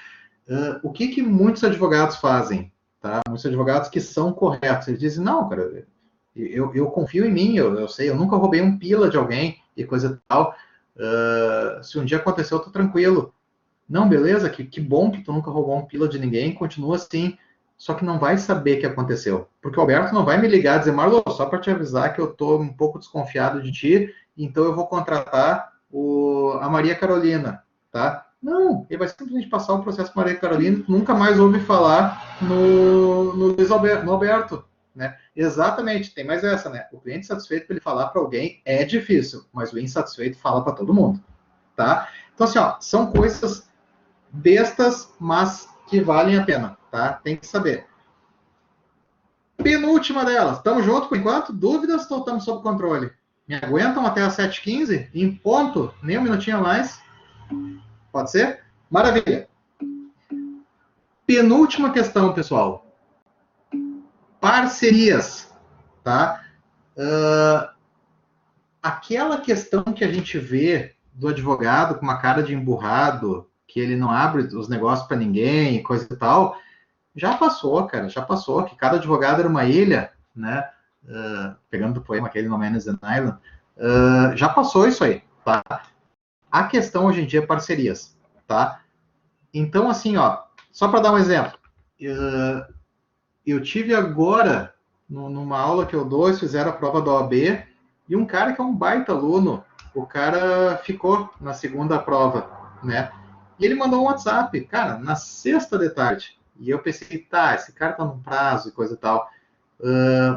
O que muitos advogados fazem, tá? Muitos advogados que são corretos, eles dizem, não, cara, eu confio em mim, eu sei, eu nunca roubei um pila de alguém e coisa e tal. Se um dia aconteceu, eu tô tranquilo. Não, beleza, que bom que tu nunca roubou um pila de ninguém, continua assim, só que não vai saber o que aconteceu. Porque o Alberto não vai me ligar e dizer, Marlon, só para te avisar que eu tô um pouco desconfiado de ti, então eu vou contratar a Maria Carolina, tá? Não, ele vai simplesmente passar o processo Maria Carolina, nunca mais ouve falar no Alberto, né? Exatamente, tem mais essa, né? O cliente satisfeito para ele falar para alguém é difícil, mas o insatisfeito fala para todo mundo, tá? Então, assim, ó, são coisas bestas, mas que valem a pena, tá? Tem que saber. Penúltima delas. Estamos juntos por enquanto? Dúvidas ou estamos sob controle? Me aguentam até as 7h15? Em ponto? Nem um minutinho a mais? Pode ser? Maravilha. Penúltima questão, pessoal. Parcerias, tá? Aquela questão que a gente vê do advogado com uma cara de emburrado, que ele não abre os negócios para ninguém e coisa e tal, já passou, cara, já passou, que cada advogado era uma ilha, né? Pegando do poema aquele No Man's an Island, já passou isso aí, tá? A questão hoje em dia é parcerias, tá? Então, assim, ó, só para dar um exemplo, eu tive agora, numa aula que eu dou, eles fizeram a prova da OAB, e um cara que é um baita aluno, o cara ficou na segunda prova, né? E ele mandou um WhatsApp, cara, na sexta de tarde. E eu pensei, tá, esse cara tá num prazo e coisa e tal.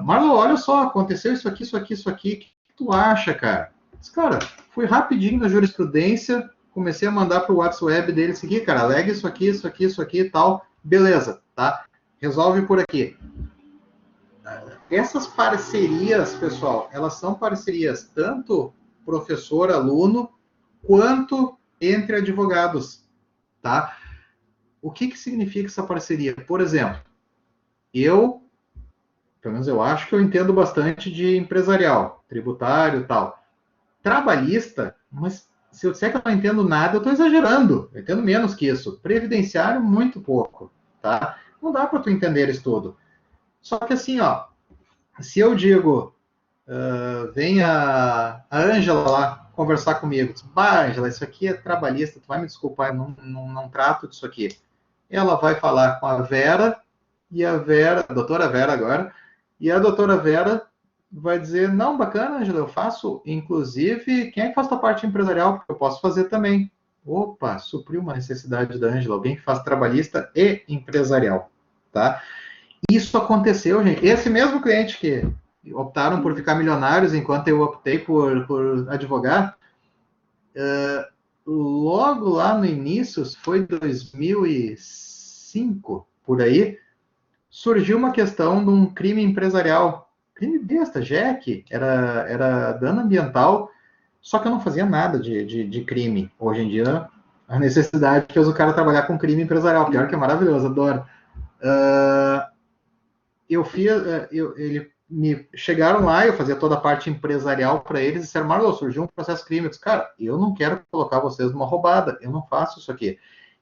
Marlon, olha só, aconteceu isso aqui, isso aqui, isso aqui. O que tu acha, cara? Disse, cara, fui rapidinho na jurisprudência, comecei a mandar pro WhatsApp dele isso aqui, cara, alega isso aqui, isso aqui, isso aqui e tal. Beleza, tá? Resolve por aqui. Essas parcerias, pessoal, elas são parcerias tanto professor-aluno quanto entre advogados, tá? O que significa essa parceria? Por exemplo, pelo menos eu acho que eu entendo bastante de empresarial, tributário e tal. Trabalhista, mas se eu disser que eu não entendo nada, eu estou exagerando. Eu entendo menos que isso. Previdenciário, muito pouco, tá? Não dá para tu entender isso tudo. Só que assim, ó, se eu digo, vem a Ângela lá, conversar comigo. Disse, bah, Ângela, isso aqui é trabalhista, tu vai me desculpar, eu não trato disso aqui. Ela vai falar com a Vera, e a Vera, a doutora Vera agora, e a doutora Vera vai dizer, não, bacana, Ângela, eu faço, inclusive, quem é que faz a parte empresarial? Porque eu posso fazer também. Opa, supriu uma necessidade da Ângela, alguém que faz trabalhista e empresarial, tá? Isso aconteceu, gente. Esse mesmo cliente que optaram por ficar milionários enquanto eu optei por advogar, logo lá no início, foi 2005, por aí, surgiu uma questão de um crime empresarial. Crime besta, Jack, era dano ambiental, só que eu não fazia nada de crime. Hoje em dia, a necessidade fez o cara trabalhar com crime empresarial, pior que é maravilhoso, adoro. Ele me chegaram lá, eu fazia toda a parte empresarial para eles, e disseram, Marlon, surgiu um processo crime. Eu disse, cara, eu não quero colocar vocês numa roubada, eu não faço isso aqui.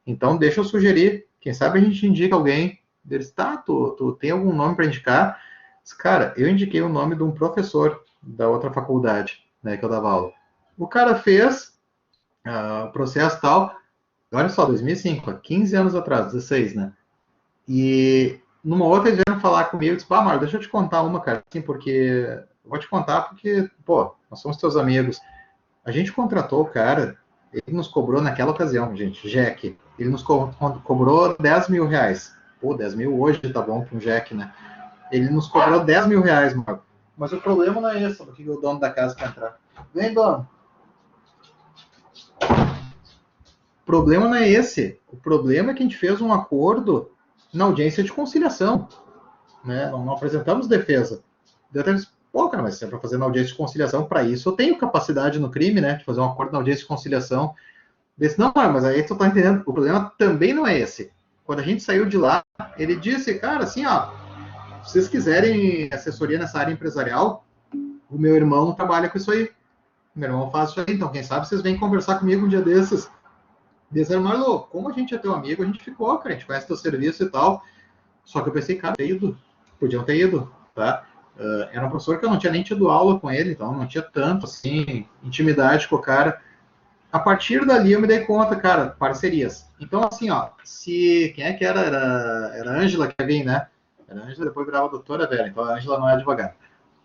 Então, deixa eu sugerir, quem sabe a gente indica alguém. Eles, tá, tu tem algum nome para indicar? Disse, cara, eu indiquei o nome de um professor da outra faculdade, né, que eu dava aula. O cara fez o processo tal, olha só, 2005, há 15 anos atrás, 16, né? E numa outra eles vieram falar comigo e disse, Marlon, deixa eu te contar uma, cara, assim, porque... Eu vou te contar porque, pô, nós somos teus amigos. A gente contratou o cara, ele nos cobrou naquela ocasião, gente, Jack, ele nos cobrou 10 mil reais. Pô, 10 mil hoje tá bom para um Jack, né? Ele nos cobrou 10 mil reais, Marlon. Mas o problema não é esse, porque o dono da casa quer entrar. Vem, dono. O problema não é esse. O problema é que a gente fez um acordo na audiência de conciliação, né? Não apresentamos defesa. Eu até disse, pô, cara, mas se é para fazer na audiência de conciliação, para isso eu tenho capacidade no crime, né? De fazer um acordo na audiência de conciliação. Eu disse, não, mas aí tu tá entendendo. O problema também não é esse. Quando a gente saiu de lá, ele disse, cara, assim, ó, se vocês quiserem assessoria nessa área empresarial, o meu irmão trabalha com isso aí. O meu irmão faz isso aí, então quem sabe vocês vêm conversar comigo um dia desses. Disseram, Marlon, como a gente é teu amigo, a gente ficou, cara, a gente conhece teu serviço e tal. Só que eu pensei, cara, podiam ter ido, tá? Era um professor que eu não tinha nem tido aula com ele, então não tinha tanto, assim, intimidade com o cara. A partir dali eu me dei conta, cara, parcerias. Então, assim, ó, quem é que era? Era a Ângela que ia vir, né? Era a Ângela, depois virava a doutora Vera, então a Ângela não é advogada.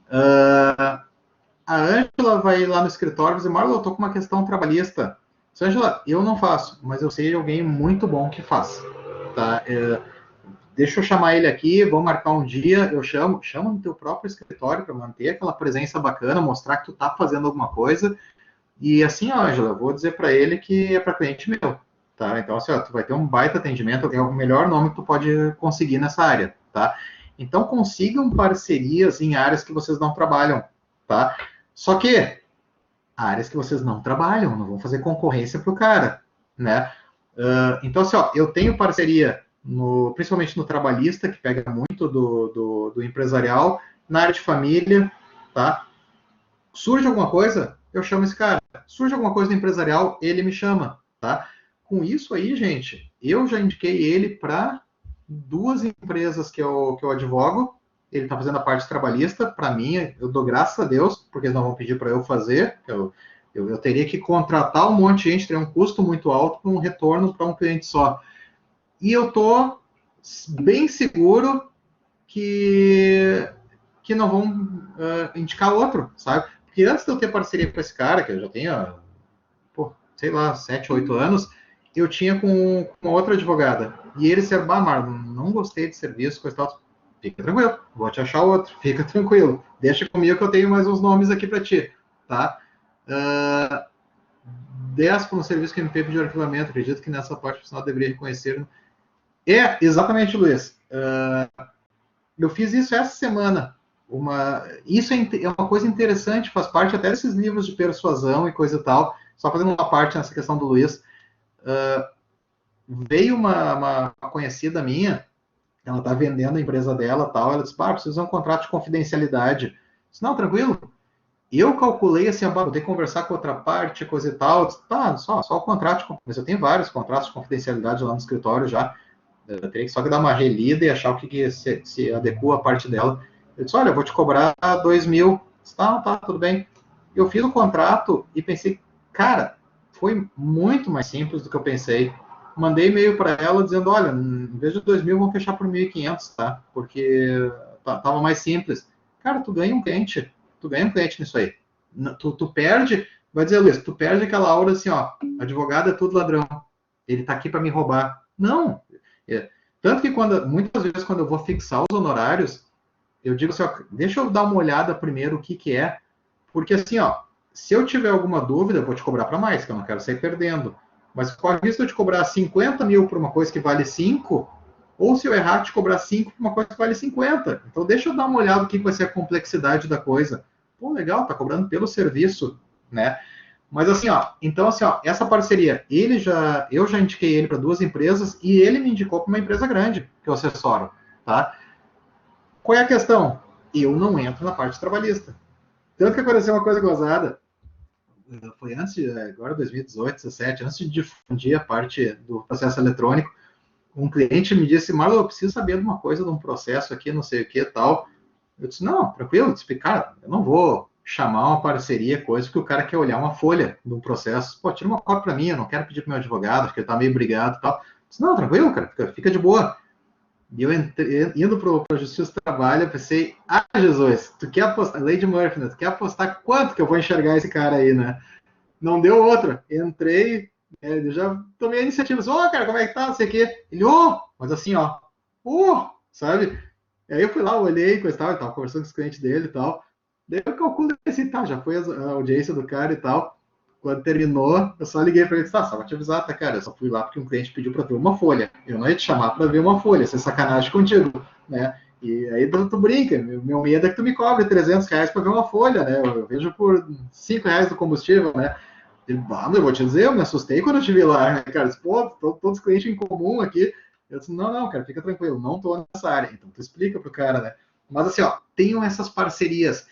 A Ângela vai lá no escritório e diz, Marlon, eu tô com uma questão trabalhista. Ângela, eu não faço, mas eu sei de alguém muito bom que faz. Tá? Deixa eu chamar ele aqui, vamos marcar um dia, eu chama no teu próprio escritório para manter aquela presença bacana, mostrar que tu tá fazendo alguma coisa. E assim, ó, Ângela, vou dizer para ele que é para cliente meu. Tá? Então, assim, ó, tu vai ter um baita atendimento, é o melhor nome que tu pode conseguir nessa área. Tá? Então, consigam parcerias em áreas que vocês não trabalham. Tá? Só que áreas que vocês não trabalham, não vão fazer concorrência para o cara, né? Então, assim, ó, eu tenho parceria, principalmente no trabalhista, que pega muito do empresarial, na área de família, tá? Surge alguma coisa, eu chamo esse cara. Surge alguma coisa no empresarial, ele me chama, tá? Com isso aí, gente, eu já indiquei ele para 2 empresas que eu advogo. Ele está fazendo a parte trabalhista, para mim, eu dou graças a Deus, porque eles não vão pedir para eu fazer, eu teria que contratar um monte de gente, teria um custo muito alto para um retorno para um cliente só. E eu estou bem seguro que não vão indicar outro, sabe? Porque antes de eu ter parceria com esse cara, que eu já tenho, sei lá, 7, 8 anos, eu tinha com uma outra advogada. E eles disseram, Marlon, não gostei de serviço, coisa e tal. Fica tranquilo, vou te achar outro, fica tranquilo. Deixa comigo que eu tenho mais uns nomes aqui para ti, tá? 10 para um serviço que me pediu de arquivamento, acredito que nessa parte o profissional deveria reconhecer. Exatamente, Luiz. Eu fiz isso essa semana. Isso é uma coisa interessante, faz parte até desses livros de persuasão e coisa e tal. Só fazendo uma parte nessa questão do Luiz. Veio uma conhecida minha, ela está vendendo a empresa dela, tal, ela disse, precisa de um contrato de confidencialidade. Eu disse, não, tranquilo. Eu calculei assim, vou ter que conversar com outra parte, coisa e tal. Eu disse, só o contrato, mas eu tenho vários contratos de confidencialidade lá no escritório já. Eu teria só que dar uma relida e achar o que se adequa a parte dela. Eu disse, olha, eu vou te cobrar 2 mil. Eu disse, tá, tudo bem. Eu fiz o contrato e pensei, cara, foi muito mais simples do que eu pensei. Mandei e-mail para ela dizendo, olha, em vez de 2.000, vamos fechar por 1.500, tá? Porque tava mais simples. Cara, tu ganha um cliente nisso aí. Tu perde, vai dizer, Luiz, tu perde aquela aura assim, ó, advogado é tudo ladrão, ele tá aqui para me roubar. Não. Tanto que muitas vezes quando eu vou fixar os honorários, eu digo assim, ó, deixa eu dar uma olhada primeiro o que é, porque assim, ó, se eu tiver alguma dúvida, eu vou te cobrar para mais, que eu não quero sair perdendo. Mas corre o risco de eu te cobrar 50 mil por uma coisa que vale 5, ou se eu errar, te cobrar 5 por uma coisa que vale 50. Então deixa eu dar uma olhada no que vai ser a complexidade da coisa. Pô, legal, tá cobrando pelo serviço, né? Mas assim, ó, então assim, ó, essa parceria, eu já indiquei ele para 2 empresas e ele me indicou para uma empresa grande que eu assessoro, tá? Qual é a questão? Eu não entro na parte trabalhista. Tanto que aconteceu uma coisa gozada, foi agora 2018, 2017, antes de difundir a parte do processo eletrônico, um cliente me disse, Marlon, eu preciso saber de uma coisa, de um processo aqui, não sei o que tal. Eu disse, não, tranquilo, cara, eu não vou chamar uma parceria, coisa, porque o cara quer olhar uma folha de um processo. Pô, tira uma cópia para mim, eu não quero pedir para meu advogado, porque ele tá meio brigado e tal. Eu disse, não, tranquilo, cara, fica de boa. E eu indo para a Justiça do Trabalho, eu pensei, Jesus, tu quer apostar, Lady Murphy, né? Tu quer apostar quanto que eu vou enxergar esse cara aí, né? Não deu outra. Entrei, eu já tomei a iniciativa, cara, como é que tá? Não sei o quê. Ele, mas assim, sabe? E aí eu fui lá, olhei, coisa e tal, ele tava conversando com os clientes dele e tal. Daí eu calculo assim, tá, já foi a audiência do cara e tal. Quando terminou, eu só liguei para ele e disse, só pra te avisar, tá, cara, eu só fui lá porque um cliente pediu para ver uma folha. Eu não ia te chamar para ver uma folha, ser sacanagem contigo, né? E aí tu brinca, meu medo é que tu me cobre R$300 para ver uma folha, né? Eu vejo por R$5 do combustível, né? Ele, eu vou te dizer, eu me assustei quando eu te vi lá, né, cara? Disse, pô, todos os clientes em comum aqui. Eu disse, não, cara, fica tranquilo, não tô nessa área. Então tu explica pro cara, né? Mas assim, ó, tenham essas parcerias.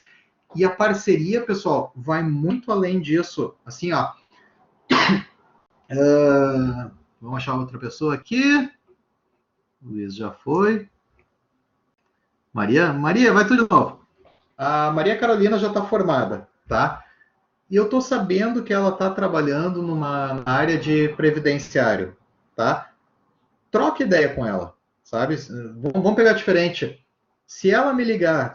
E a parceria, pessoal, vai muito além disso. Assim, ó. Vamos achar outra pessoa aqui. Luiz já foi. Maria, vai tudo de novo. A Maria Carolina já está formada, tá? E eu estou sabendo que ela está trabalhando numa área de previdenciário, tá? Troca ideia com ela, sabe? Vamos pegar diferente. Se ela me ligar,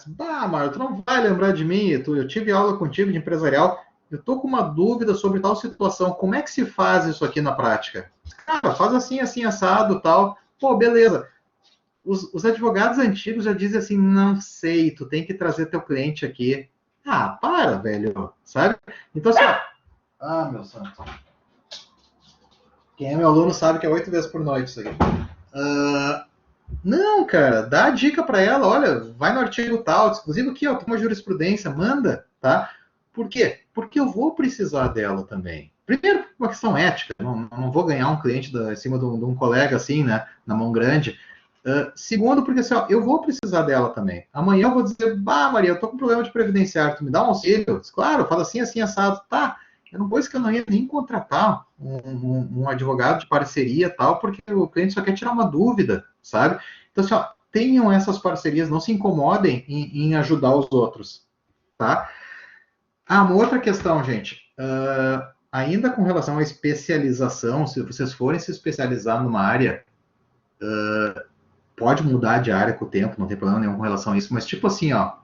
Marlon, tu não vai lembrar de mim, eu tive aula contigo de empresarial, eu tô com uma dúvida sobre tal situação, como é que se faz isso aqui na prática? Cara, faz assim, assim, assado, tal. Pô, beleza. Os advogados antigos já dizem assim, não sei, tu tem que trazer teu cliente aqui. Para, velho, sabe? Então, assim, meu santo. Quem é meu aluno sabe que é 8 vezes por noite isso aqui. Não, cara, dá a dica para ela, olha, vai no artigo tal, inclusive aqui, ó, tem uma jurisprudência, manda, tá? Por quê? Porque eu vou precisar dela também. Primeiro, uma questão ética, não vou ganhar um cliente em cima de um colega assim, né, na mão grande. Segundo, porque assim, ó, eu vou precisar dela também. Amanhã eu vou dizer, Maria, eu tô com problema de previdenciário, tu me dá um auxílio? Claro, fala assim, assim, assado, tá? Eu não vou que eu não ia nem contratar um advogado de parceria tal, porque o cliente só quer tirar uma dúvida, sabe? Então, assim, ó, tenham essas parcerias, não se incomodem em ajudar os outros, tá? Uma outra questão, gente. Ainda com relação à especialização, se vocês forem se especializar numa área, pode mudar de área com o tempo, não tem problema nenhum com relação a isso, mas tipo assim, ó,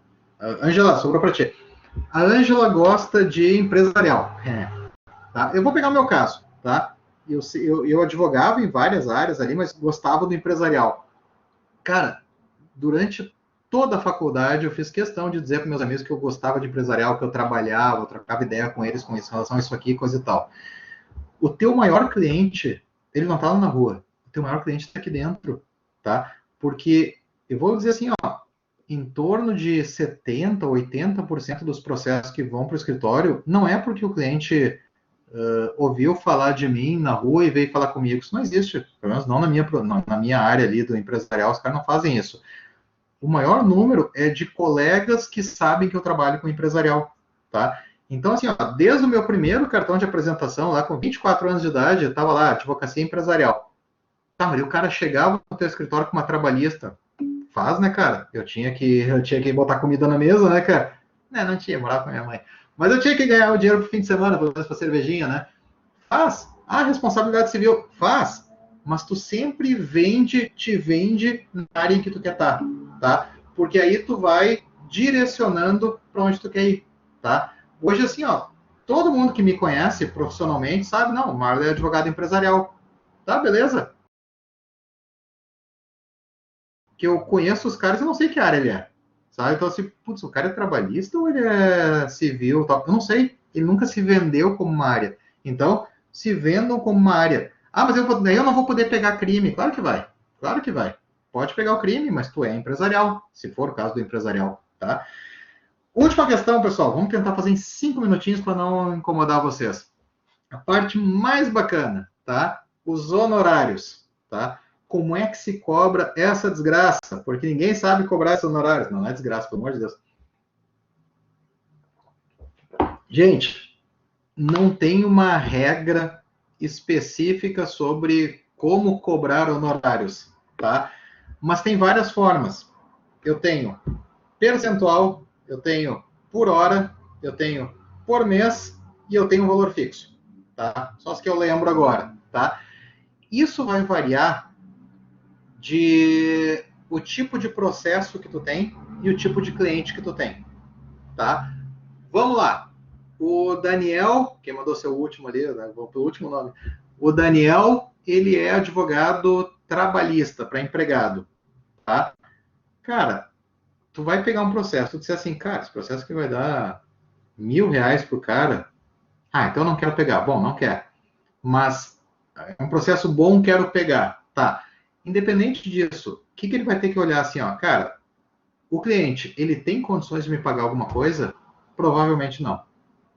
Ângela, sobrou para ti. A Ângela gosta de empresarial. Tá? Eu vou pegar o meu caso, tá? Eu advogava em várias áreas ali, mas gostava do empresarial. Cara, durante toda a faculdade eu fiz questão de dizer para meus amigos que eu gostava de empresarial, que eu trabalhava, eu trocava ideia com eles com isso, em relação a isso aqui, coisa e tal. O teu maior cliente, ele não está lá na rua. O teu maior cliente está aqui dentro, tá? Porque eu vou dizer assim, ó, em torno de 70%, 80% dos processos que vão para o escritório, não é porque o cliente ouviu falar de mim na rua e veio falar comigo. Isso não existe, pelo menos não na minha área ali do empresarial, os caras não fazem isso. O maior número é de colegas que sabem que eu trabalho com empresarial, tá? Então, assim, ó, desde o meu primeiro cartão de apresentação, lá com 24 anos de idade, eu estava lá, advocacia empresarial. Tá, mas o cara chegava no teu escritório com uma trabalhista. Faz, né, cara? Eu tinha que botar comida na mesa, né, cara? Não tinha, morava com a minha mãe. Mas eu tinha que ganhar o dinheiro pro fim de semana, pelo menos pra cervejinha, né? Faz. Ah, responsabilidade civil. Faz. Mas tu sempre te vende na área em que tu quer estar, tá? Porque aí tu vai direcionando para onde tu quer ir, tá? Hoje, assim, ó, todo mundo que me conhece profissionalmente sabe, não, o Marlon é advogado empresarial. Tá, beleza. Que eu conheço os caras e não sei que área ele é. Sabe? Então, assim, putz, o cara é trabalhista ou ele é civil? Tal? Eu não sei. Ele nunca se vendeu como uma área. Então, se vendam como uma área. Ah, mas eu não vou poder pegar crime. Claro que vai. Claro que vai. Pode pegar o crime, mas tu é empresarial, se for o caso do empresarial, tá? Última questão, pessoal. Vamos tentar fazer em 5 minutinhos para não incomodar vocês. A parte mais bacana, tá? Os honorários, tá? Como é que se cobra essa desgraça? Porque ninguém sabe cobrar esses honorários. Não é desgraça, pelo amor de Deus. Gente, não tem uma regra específica sobre como cobrar honorários, tá? Mas tem várias formas. Eu tenho percentual, eu tenho por hora, eu tenho por mês e eu tenho um valor fixo, tá? Só as que eu lembro agora, tá? Isso vai variar de o tipo de processo que tu tem e o tipo de cliente que tu tem, tá? Vamos lá. O Daniel, quem mandou seu último ali, né? Vou pro último nome. O Daniel, ele é advogado trabalhista para empregado, tá? Cara, tu vai pegar um processo, tu disser assim, cara, esse processo que vai dar R$ 1.000 pro cara, ah, então não quero pegar. Bom, não quer. Mas é um processo bom, quero pegar. Tá. Independente disso, o que ele vai ter que olhar assim, ó, cara, o cliente, ele tem condições de me pagar alguma coisa? Provavelmente não,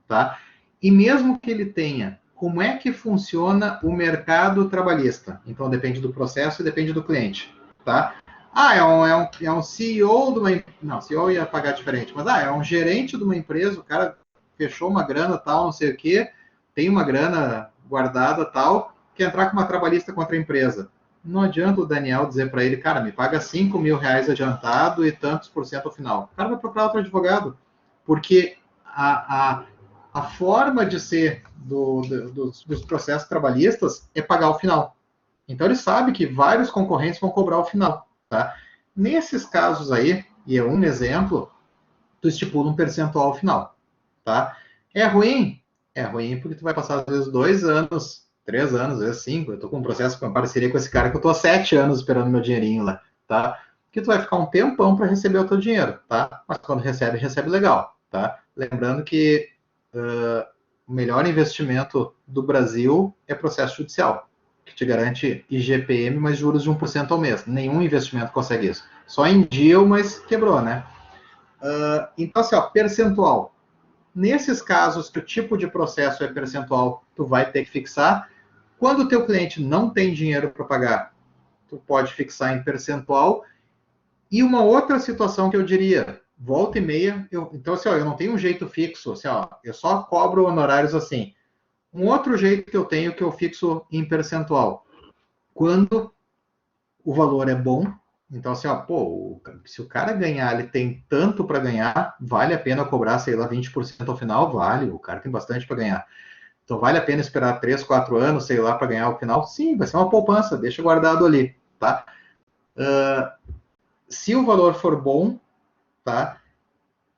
tá? E mesmo que ele tenha, como é que funciona o mercado trabalhista? Então depende do processo e depende do cliente, tá? Ah, é um CEO de uma... Não, CEO ia pagar diferente, mas é um gerente de uma empresa, o cara fechou uma grana tal, não sei o quê, tem uma grana guardada tal, quer entrar com uma trabalhista contra a empresa. Não adianta o Daniel dizer para ele, cara, me paga R$ 5.000 adiantado e tantos por cento ao final. O cara vai procurar outro advogado, porque a forma de ser dos processos trabalhistas é pagar o final. Então ele sabe que vários concorrentes vão cobrar o final. Tá? Nesses casos aí, e é um exemplo, tu estipula um percentual ao final. Tá? É ruim? É ruim porque tu vai passar às vezes 2 anos, 3 anos, às vezes 5. Eu estou com um processo com uma parceria com esse cara que eu estou há 7 anos esperando meu dinheirinho lá. Tá? Que tu vai ficar um tempão para receber o teu dinheiro. Tá? Mas quando recebe, recebe legal. Tá? Lembrando que o melhor investimento do Brasil é processo judicial, que te garante IGPM mais juros de 1% ao mês. Nenhum investimento consegue isso. Só em deal, mas quebrou, né? Então, assim, ó, percentual. Nesses casos que o tipo de processo é percentual, tu vai ter que fixar. Quando o teu cliente não tem dinheiro para pagar, tu pode fixar em percentual. E uma outra situação que eu diria, volta e meia, então assim, ó, eu não tenho um jeito fixo, assim, ó, eu só cobro honorários assim. Um outro jeito que eu tenho que eu fixo em percentual. Quando o valor é bom, então assim, ó, pô, se o cara ganhar, ele tem tanto para ganhar, vale a pena cobrar, sei lá, 20% ao final? Vale, o cara tem bastante para ganhar. Então vale a pena esperar 3, 4 anos, sei lá, para ganhar o final? Sim, vai ser uma poupança, deixa guardado ali, tá? Se o valor for bom, tá?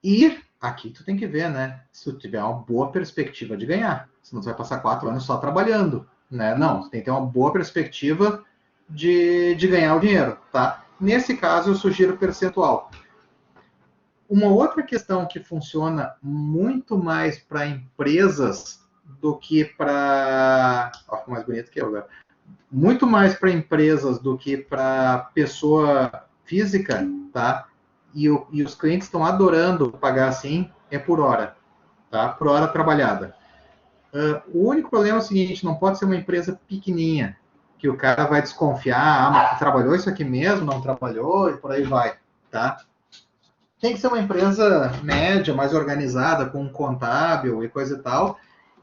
E aqui tu tem que ver, né? Se tu tiver uma boa perspectiva de ganhar. Senão tu vai passar 4 anos só trabalhando, né? Não, tu tem que ter uma boa perspectiva de ganhar o dinheiro, tá? Nesse caso, eu sugiro percentual. Uma outra questão que funciona muito mais para empresas do que para... Ó, ficou mais bonito que eu agora. Muito mais para empresas do que para pessoa física, tá? E os clientes estão adorando pagar assim, é por hora, tá? Por hora trabalhada. O único problema é o seguinte, não pode ser uma empresa pequenininha, que o cara vai desconfiar, mas trabalhou isso aqui mesmo, não trabalhou, e por aí vai, tá? Tem que ser uma empresa média, mais organizada, com um contábil e coisa e tal.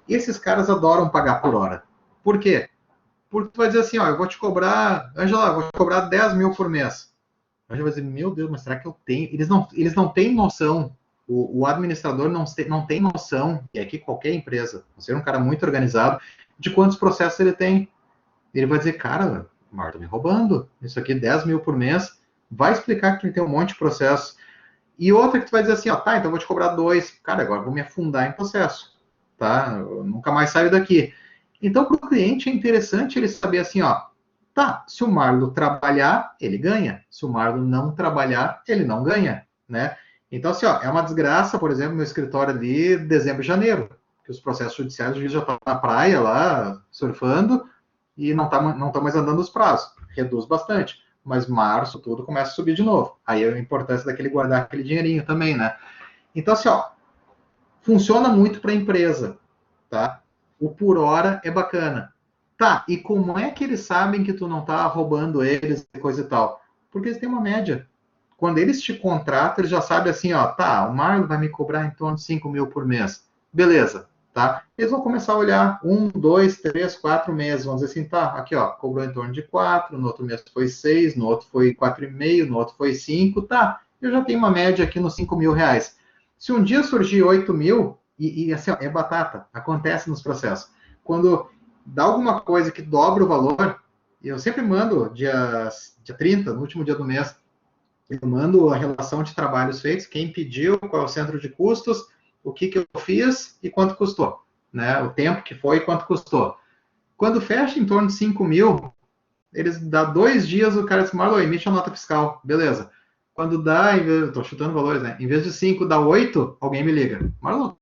E esses caras adoram pagar por hora. Por quê? Porque tu vai dizer assim, ó, eu vou te cobrar, Angela, eu vou te cobrar 10 mil por mês. A Angela vai dizer, meu Deus, mas será que eu tenho? Eles não têm noção O administrador não tem noção, e aqui qualquer empresa, você é um cara muito organizado, de quantos processos ele tem. Ele vai dizer, cara, o Marco tá me roubando, isso aqui 10 mil por mês, vai explicar que tem um monte de processo. E outra que tu vai dizer assim, ó, tá, então eu vou te cobrar 2, cara, agora eu vou me afundar em processo, tá? Eu nunca mais saio daqui. Então, para o cliente é interessante ele saber assim, ó, tá, se o Marlo trabalhar, ele ganha. Se o Marlo não trabalhar, ele não ganha, né? Então, assim, ó, é uma desgraça, por exemplo, meu escritório ali, dezembro e janeiro, que os processos judiciais, o juiz já está na praia lá, surfando, e não tá mais andando os prazos. Reduz bastante. Mas março, tudo começa a subir de novo. Aí é a importância daquele guardar aquele dinheirinho também, né? Então, assim, ó, funciona muito para a empresa, tá? O por hora é bacana. Tá, e como é que eles sabem que tu não tá roubando eles e coisa e tal? Porque eles têm uma média. Quando eles te contratam, eles já sabem assim, ó, tá, o Marlon vai me cobrar em torno de 5 mil por mês. Beleza, tá? Eles vão começar a olhar 1, 2, 3, 4 meses, vão dizer assim, tá, aqui, ó, cobrou em torno de 4, no outro mês foi 6, no outro foi 4,5, no outro foi 5, tá, eu já tenho uma média aqui nos 5 mil reais. Se um dia surgir 8 mil, e assim, ó, é batata, acontece nos processos. Quando dá alguma coisa que dobra o valor, eu sempre mando dia 30, no último dia do mês, eu mando a relação de trabalhos feitos, quem pediu, qual é o centro de custos, o que eu fiz e quanto custou, né? O tempo que foi e quanto custou. Quando fecha em torno de 5 mil, eles dá 2 dias, o cara diz, Marlon, emite a nota fiscal, beleza. Quando dá, estou chutando valores, né? Em vez de 5, dá 8, alguém me liga. Marlon,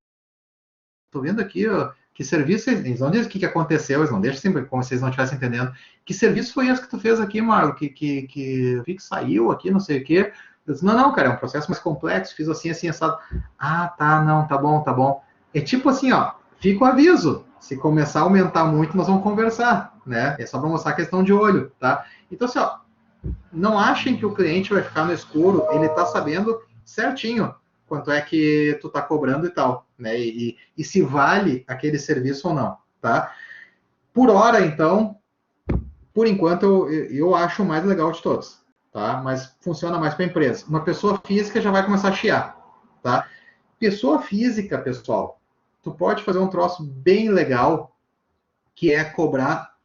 tô vendo aqui, ó, que serviço, eles não dizem o que aconteceu, eles não deixam sempre como se eles não estivessem entendendo. Que serviço foi esse que tu fez aqui, Marlon? Que vi que saiu aqui, não sei o quê. Eu disse, não, cara, é um processo mais complexo, fiz assim, assim, assado. Ah, tá, não, tá bom, tá bom. É tipo assim, ó, fica o aviso. Se começar a aumentar muito, nós vamos conversar, né? É só para mostrar a questão de olho, tá? Então, assim, ó, não achem que o cliente vai ficar no escuro, ele tá sabendo certinho quanto é que tu tá cobrando e tal, né? E se vale aquele serviço ou não, tá? Por hora, então, por enquanto, eu acho o mais legal de todos, tá? Mas funciona mais para empresa. Uma pessoa física já vai começar a chiar, tá? Pessoa física, pessoal, tu pode fazer um troço bem legal, que é cobrar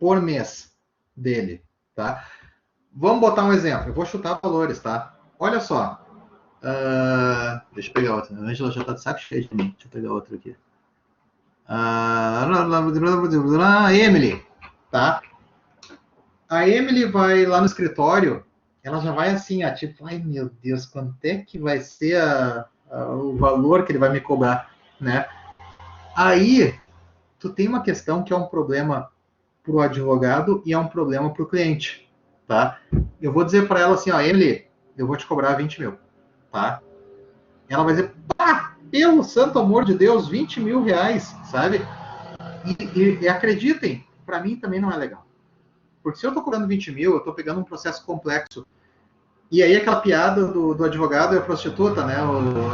por mês dele, tá? Vamos botar um exemplo. Eu vou chutar valores, tá? Olha só. Deixa eu pegar outra. A Angela já tá de saco cheio de mim. Deixa eu pegar outra aqui. Emily, tá? A Emily vai lá no escritório, ela já vai assim, tipo, ai meu Deus, quanto é que vai ser o valor que ele vai me cobrar, né? Aí, tu tem uma questão que é um problema para o advogado e é um problema para o cliente, tá? Eu vou dizer para ela assim, ó, Emily, eu vou te cobrar 20 mil, tá? Ela vai dizer, pá, pelo santo amor de Deus, 20 mil reais, sabe? E acreditem, para mim também não é legal. Porque se eu estou cobrando 20 mil, eu estou pegando um processo complexo. E aí aquela piada do advogado e a prostituta, né?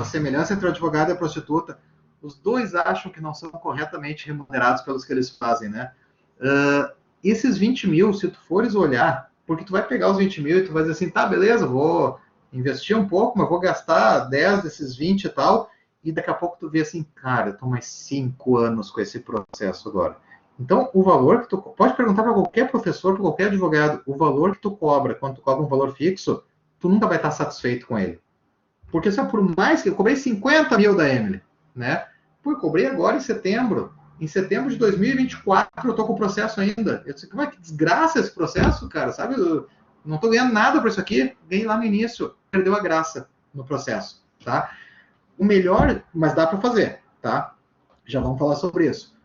A semelhança entre o advogado e a prostituta. Os dois acham que não são corretamente remunerados pelos que eles fazem, né? Esses 20 mil, se tu fores olhar, porque tu vai pegar os 20 mil e tu vai dizer assim, tá, beleza, vou investir um pouco, mas vou gastar 10 desses 20 e tal, e daqui a pouco tu vê assim, cara, eu tô mais 5 anos com esse processo agora. Então, o valor que tu... Pode perguntar para qualquer professor, para qualquer advogado, o valor que tu cobra, quando tu cobra um valor fixo, tu nunca vai estar satisfeito com ele. Porque só por mais que eu cobrei 50 mil da Emily, né? Pô, eu cobrei agora em setembro. Em setembro de 2024 eu tô com o processo ainda. Eu disse, como é que desgraça esse processo, cara? Sabe? Eu não tô ganhando nada por isso aqui. Ganhei lá no início. Perdeu a graça no processo, tá? O melhor, mas dá para fazer, tá? Já vamos falar sobre isso.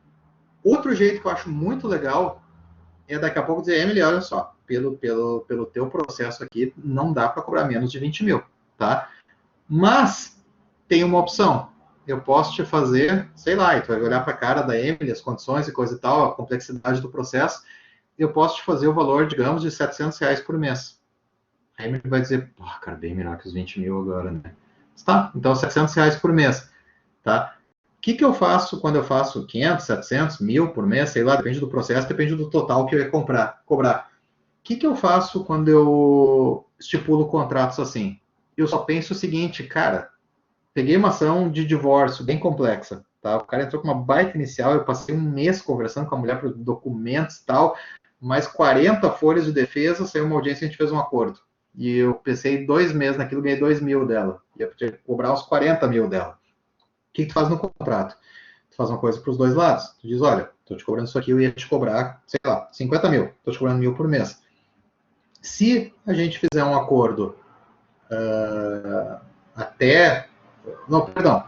Outro jeito que eu acho muito legal é daqui a pouco dizer, Emily, olha só, pelo teu processo aqui, não dá para cobrar menos de 20 mil, tá? Mas tem uma opção. Eu posso te fazer, sei lá, e tu vai olhar para a cara da Emily, as condições e coisa e tal, a complexidade do processo, eu posso te fazer o valor, digamos, de 700 reais por mês. A Emily vai dizer, pô, cara, bem melhor que os 20 mil agora, né? Tá, então 700 reais por mês, tá? O que eu faço quando eu faço 500, 700, 1000 por mês, sei lá, depende do processo, depende do total que eu ia cobrar. O que eu faço quando eu estipulo contratos assim? Eu só penso o seguinte, cara, peguei uma ação de divórcio bem complexa, tá? O cara entrou com uma baita inicial, eu passei um mês conversando com a mulher por documentos e tal, mais 40 folhas de defesa, saiu uma audiência e a gente fez um acordo. E eu pensei 2 meses naquilo, ganhei 2 mil dela. Ia cobrar os 40 mil dela. O que tu faz no contrato? Tu faz uma coisa para os dois lados. Tu diz, olha, estou te cobrando isso aqui, eu ia te cobrar, sei lá, 50 mil. Estou te cobrando 1.000 por mês. Se a gente fizer um acordo até... Não, perdão.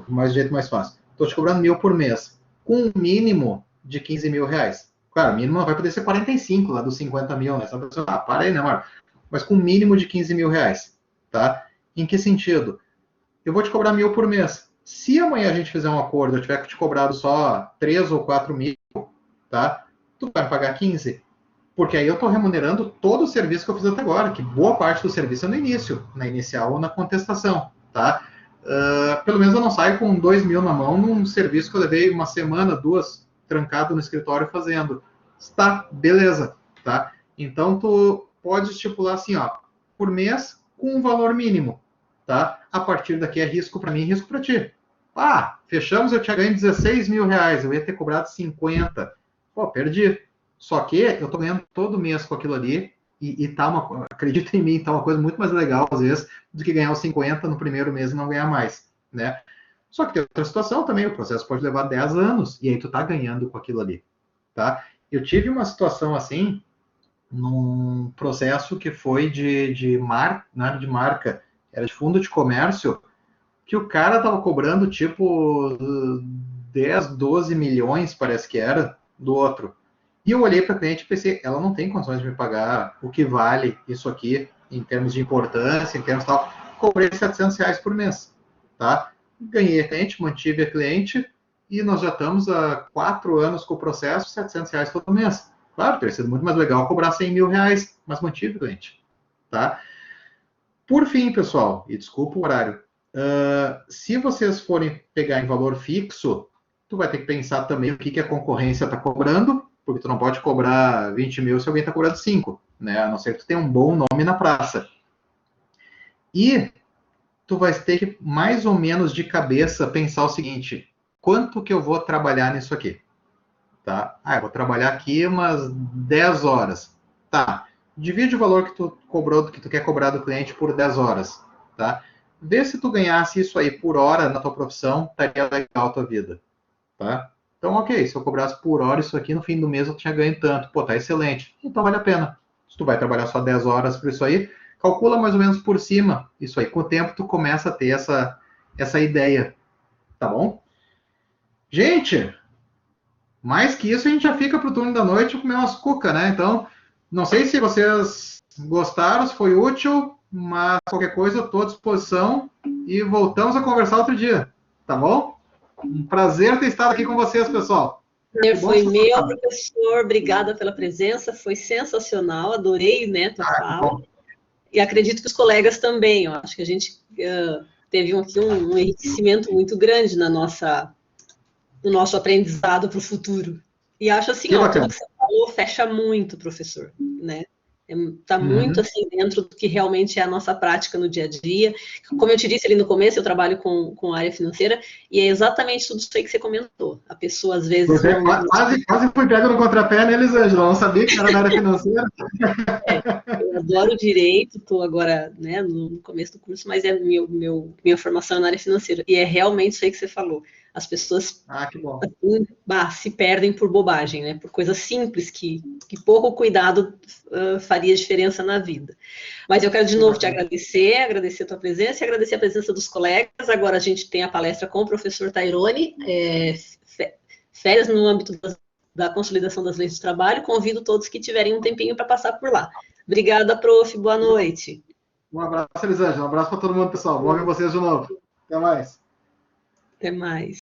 Mais jeito mais fácil. Estou te cobrando 1.000 por mês, com um mínimo de 15 mil reais. Claro, o mínimo não vai poder ser 45 lá dos 50 mil, né? Só a pessoa, para aí, né, Marco? Mas com um mínimo de 15 mil reais, tá? Em que sentido? Eu vou te cobrar 1.000 por mês. Se amanhã a gente fizer um acordo, eu tiver que te cobrado só 3 ou 4 mil, tá? Tu vai me pagar 15. Porque aí eu estou remunerando todo o serviço que eu fiz até agora, que boa parte do serviço é no início, na inicial ou na contestação, tá? Pelo menos eu não saio com 2 mil na mão num serviço que eu levei uma semana, 2, trancado no escritório fazendo. Tá, beleza, tá? Então, tu pode estipular assim, ó, por mês, com um valor mínimo, tá? A partir daqui é risco para mim e risco para ti. Ah, fechamos, eu tinha ganho 16 mil reais, eu ia ter cobrado 50. Pô, perdi. Só que eu tô ganhando todo mês com aquilo ali, e tá acredita em mim, tá uma coisa muito mais legal, às vezes, do que ganhar os 50 no primeiro mês e não ganhar mais, né? Só que tem outra situação também, o processo pode levar 10 anos, e aí tu tá ganhando com aquilo ali, tá? Eu tive uma situação assim, num processo que foi na área de marca, era de fundo de comércio, que o cara tava cobrando tipo 10, 12 milhões, parece que era, do outro. E eu olhei para a cliente e pensei, ela não tem condições de me pagar o que vale isso aqui, em termos de importância, em termos tal. Cobrei 700 reais por mês, tá? Ganhei a cliente, mantive a cliente, e nós já estamos há 4 anos com o processo, 700 reais todo mês. Claro, teria sido muito mais legal cobrar 100 mil reais, mas mantive a cliente, tá? Por fim, pessoal, e desculpa o horário, se vocês forem pegar em valor fixo, tu vai ter que pensar também o que a concorrência está cobrando, porque tu não pode cobrar 20 mil se alguém está cobrando 5, né? A não ser que tu tenha um bom nome na praça. E tu vai ter que, mais ou menos de cabeça, pensar o seguinte, quanto que eu vou trabalhar nisso aqui? Tá? Eu vou trabalhar aqui umas 10 horas. Tá. Divide o valor que tu cobrou, que tu quer cobrar do cliente por 10 horas. Tá? Vê se tu ganhasse isso aí por hora na tua profissão, estaria legal a tua vida. Tá? Então, ok, se eu cobrasse por hora isso aqui, no fim do mês eu tinha ganho tanto. Pô, tá excelente. Então vale a pena. Se tu vai trabalhar só 10 horas por isso aí, calcula mais ou menos por cima isso aí. Com o tempo tu começa a ter essa ideia. Tá bom? Gente, mais que isso a gente já fica pro turno da noite comer umas cucas, né? Então, não sei se vocês gostaram, se foi útil, mas qualquer coisa eu estou à disposição e voltamos a conversar outro dia. Tá bom? Um prazer ter estado aqui com vocês, pessoal. Foi meu, professor. Obrigada pela presença. Foi sensacional. Adorei, né, tua fala. E acredito que os colegas também. Eu acho que a gente teve aqui um enriquecimento muito grande no nosso aprendizado para o futuro. E acho assim, tudo que você falou fecha muito, professor, né? Está muito assim dentro do que realmente é a nossa prática no dia a dia. Como eu te disse ali no começo, eu trabalho com área financeira e é exatamente tudo isso aí que você comentou. A pessoa às vezes quase fui pego no contrapé, né, Elisângela? Não sabia que era da área financeira. Eu adoro direito, estou agora, né, no começo do curso, mas minha formação é na área financeira e é realmente isso aí que você falou. As pessoas assim, se perdem por bobagem, né? Por coisas simples que pouco cuidado faria diferença na vida. Mas eu quero de novo te agradecer a tua presença e agradecer a presença dos colegas. Agora a gente tem a palestra com o professor Tairone, férias no âmbito da consolidação das leis do trabalho. Convido todos que tiverem um tempinho para passar por lá. Obrigada, prof. Boa noite. Um abraço, Elisângela. Um abraço para todo mundo, pessoal. Vou ver vocês de novo. Até mais. Até mais.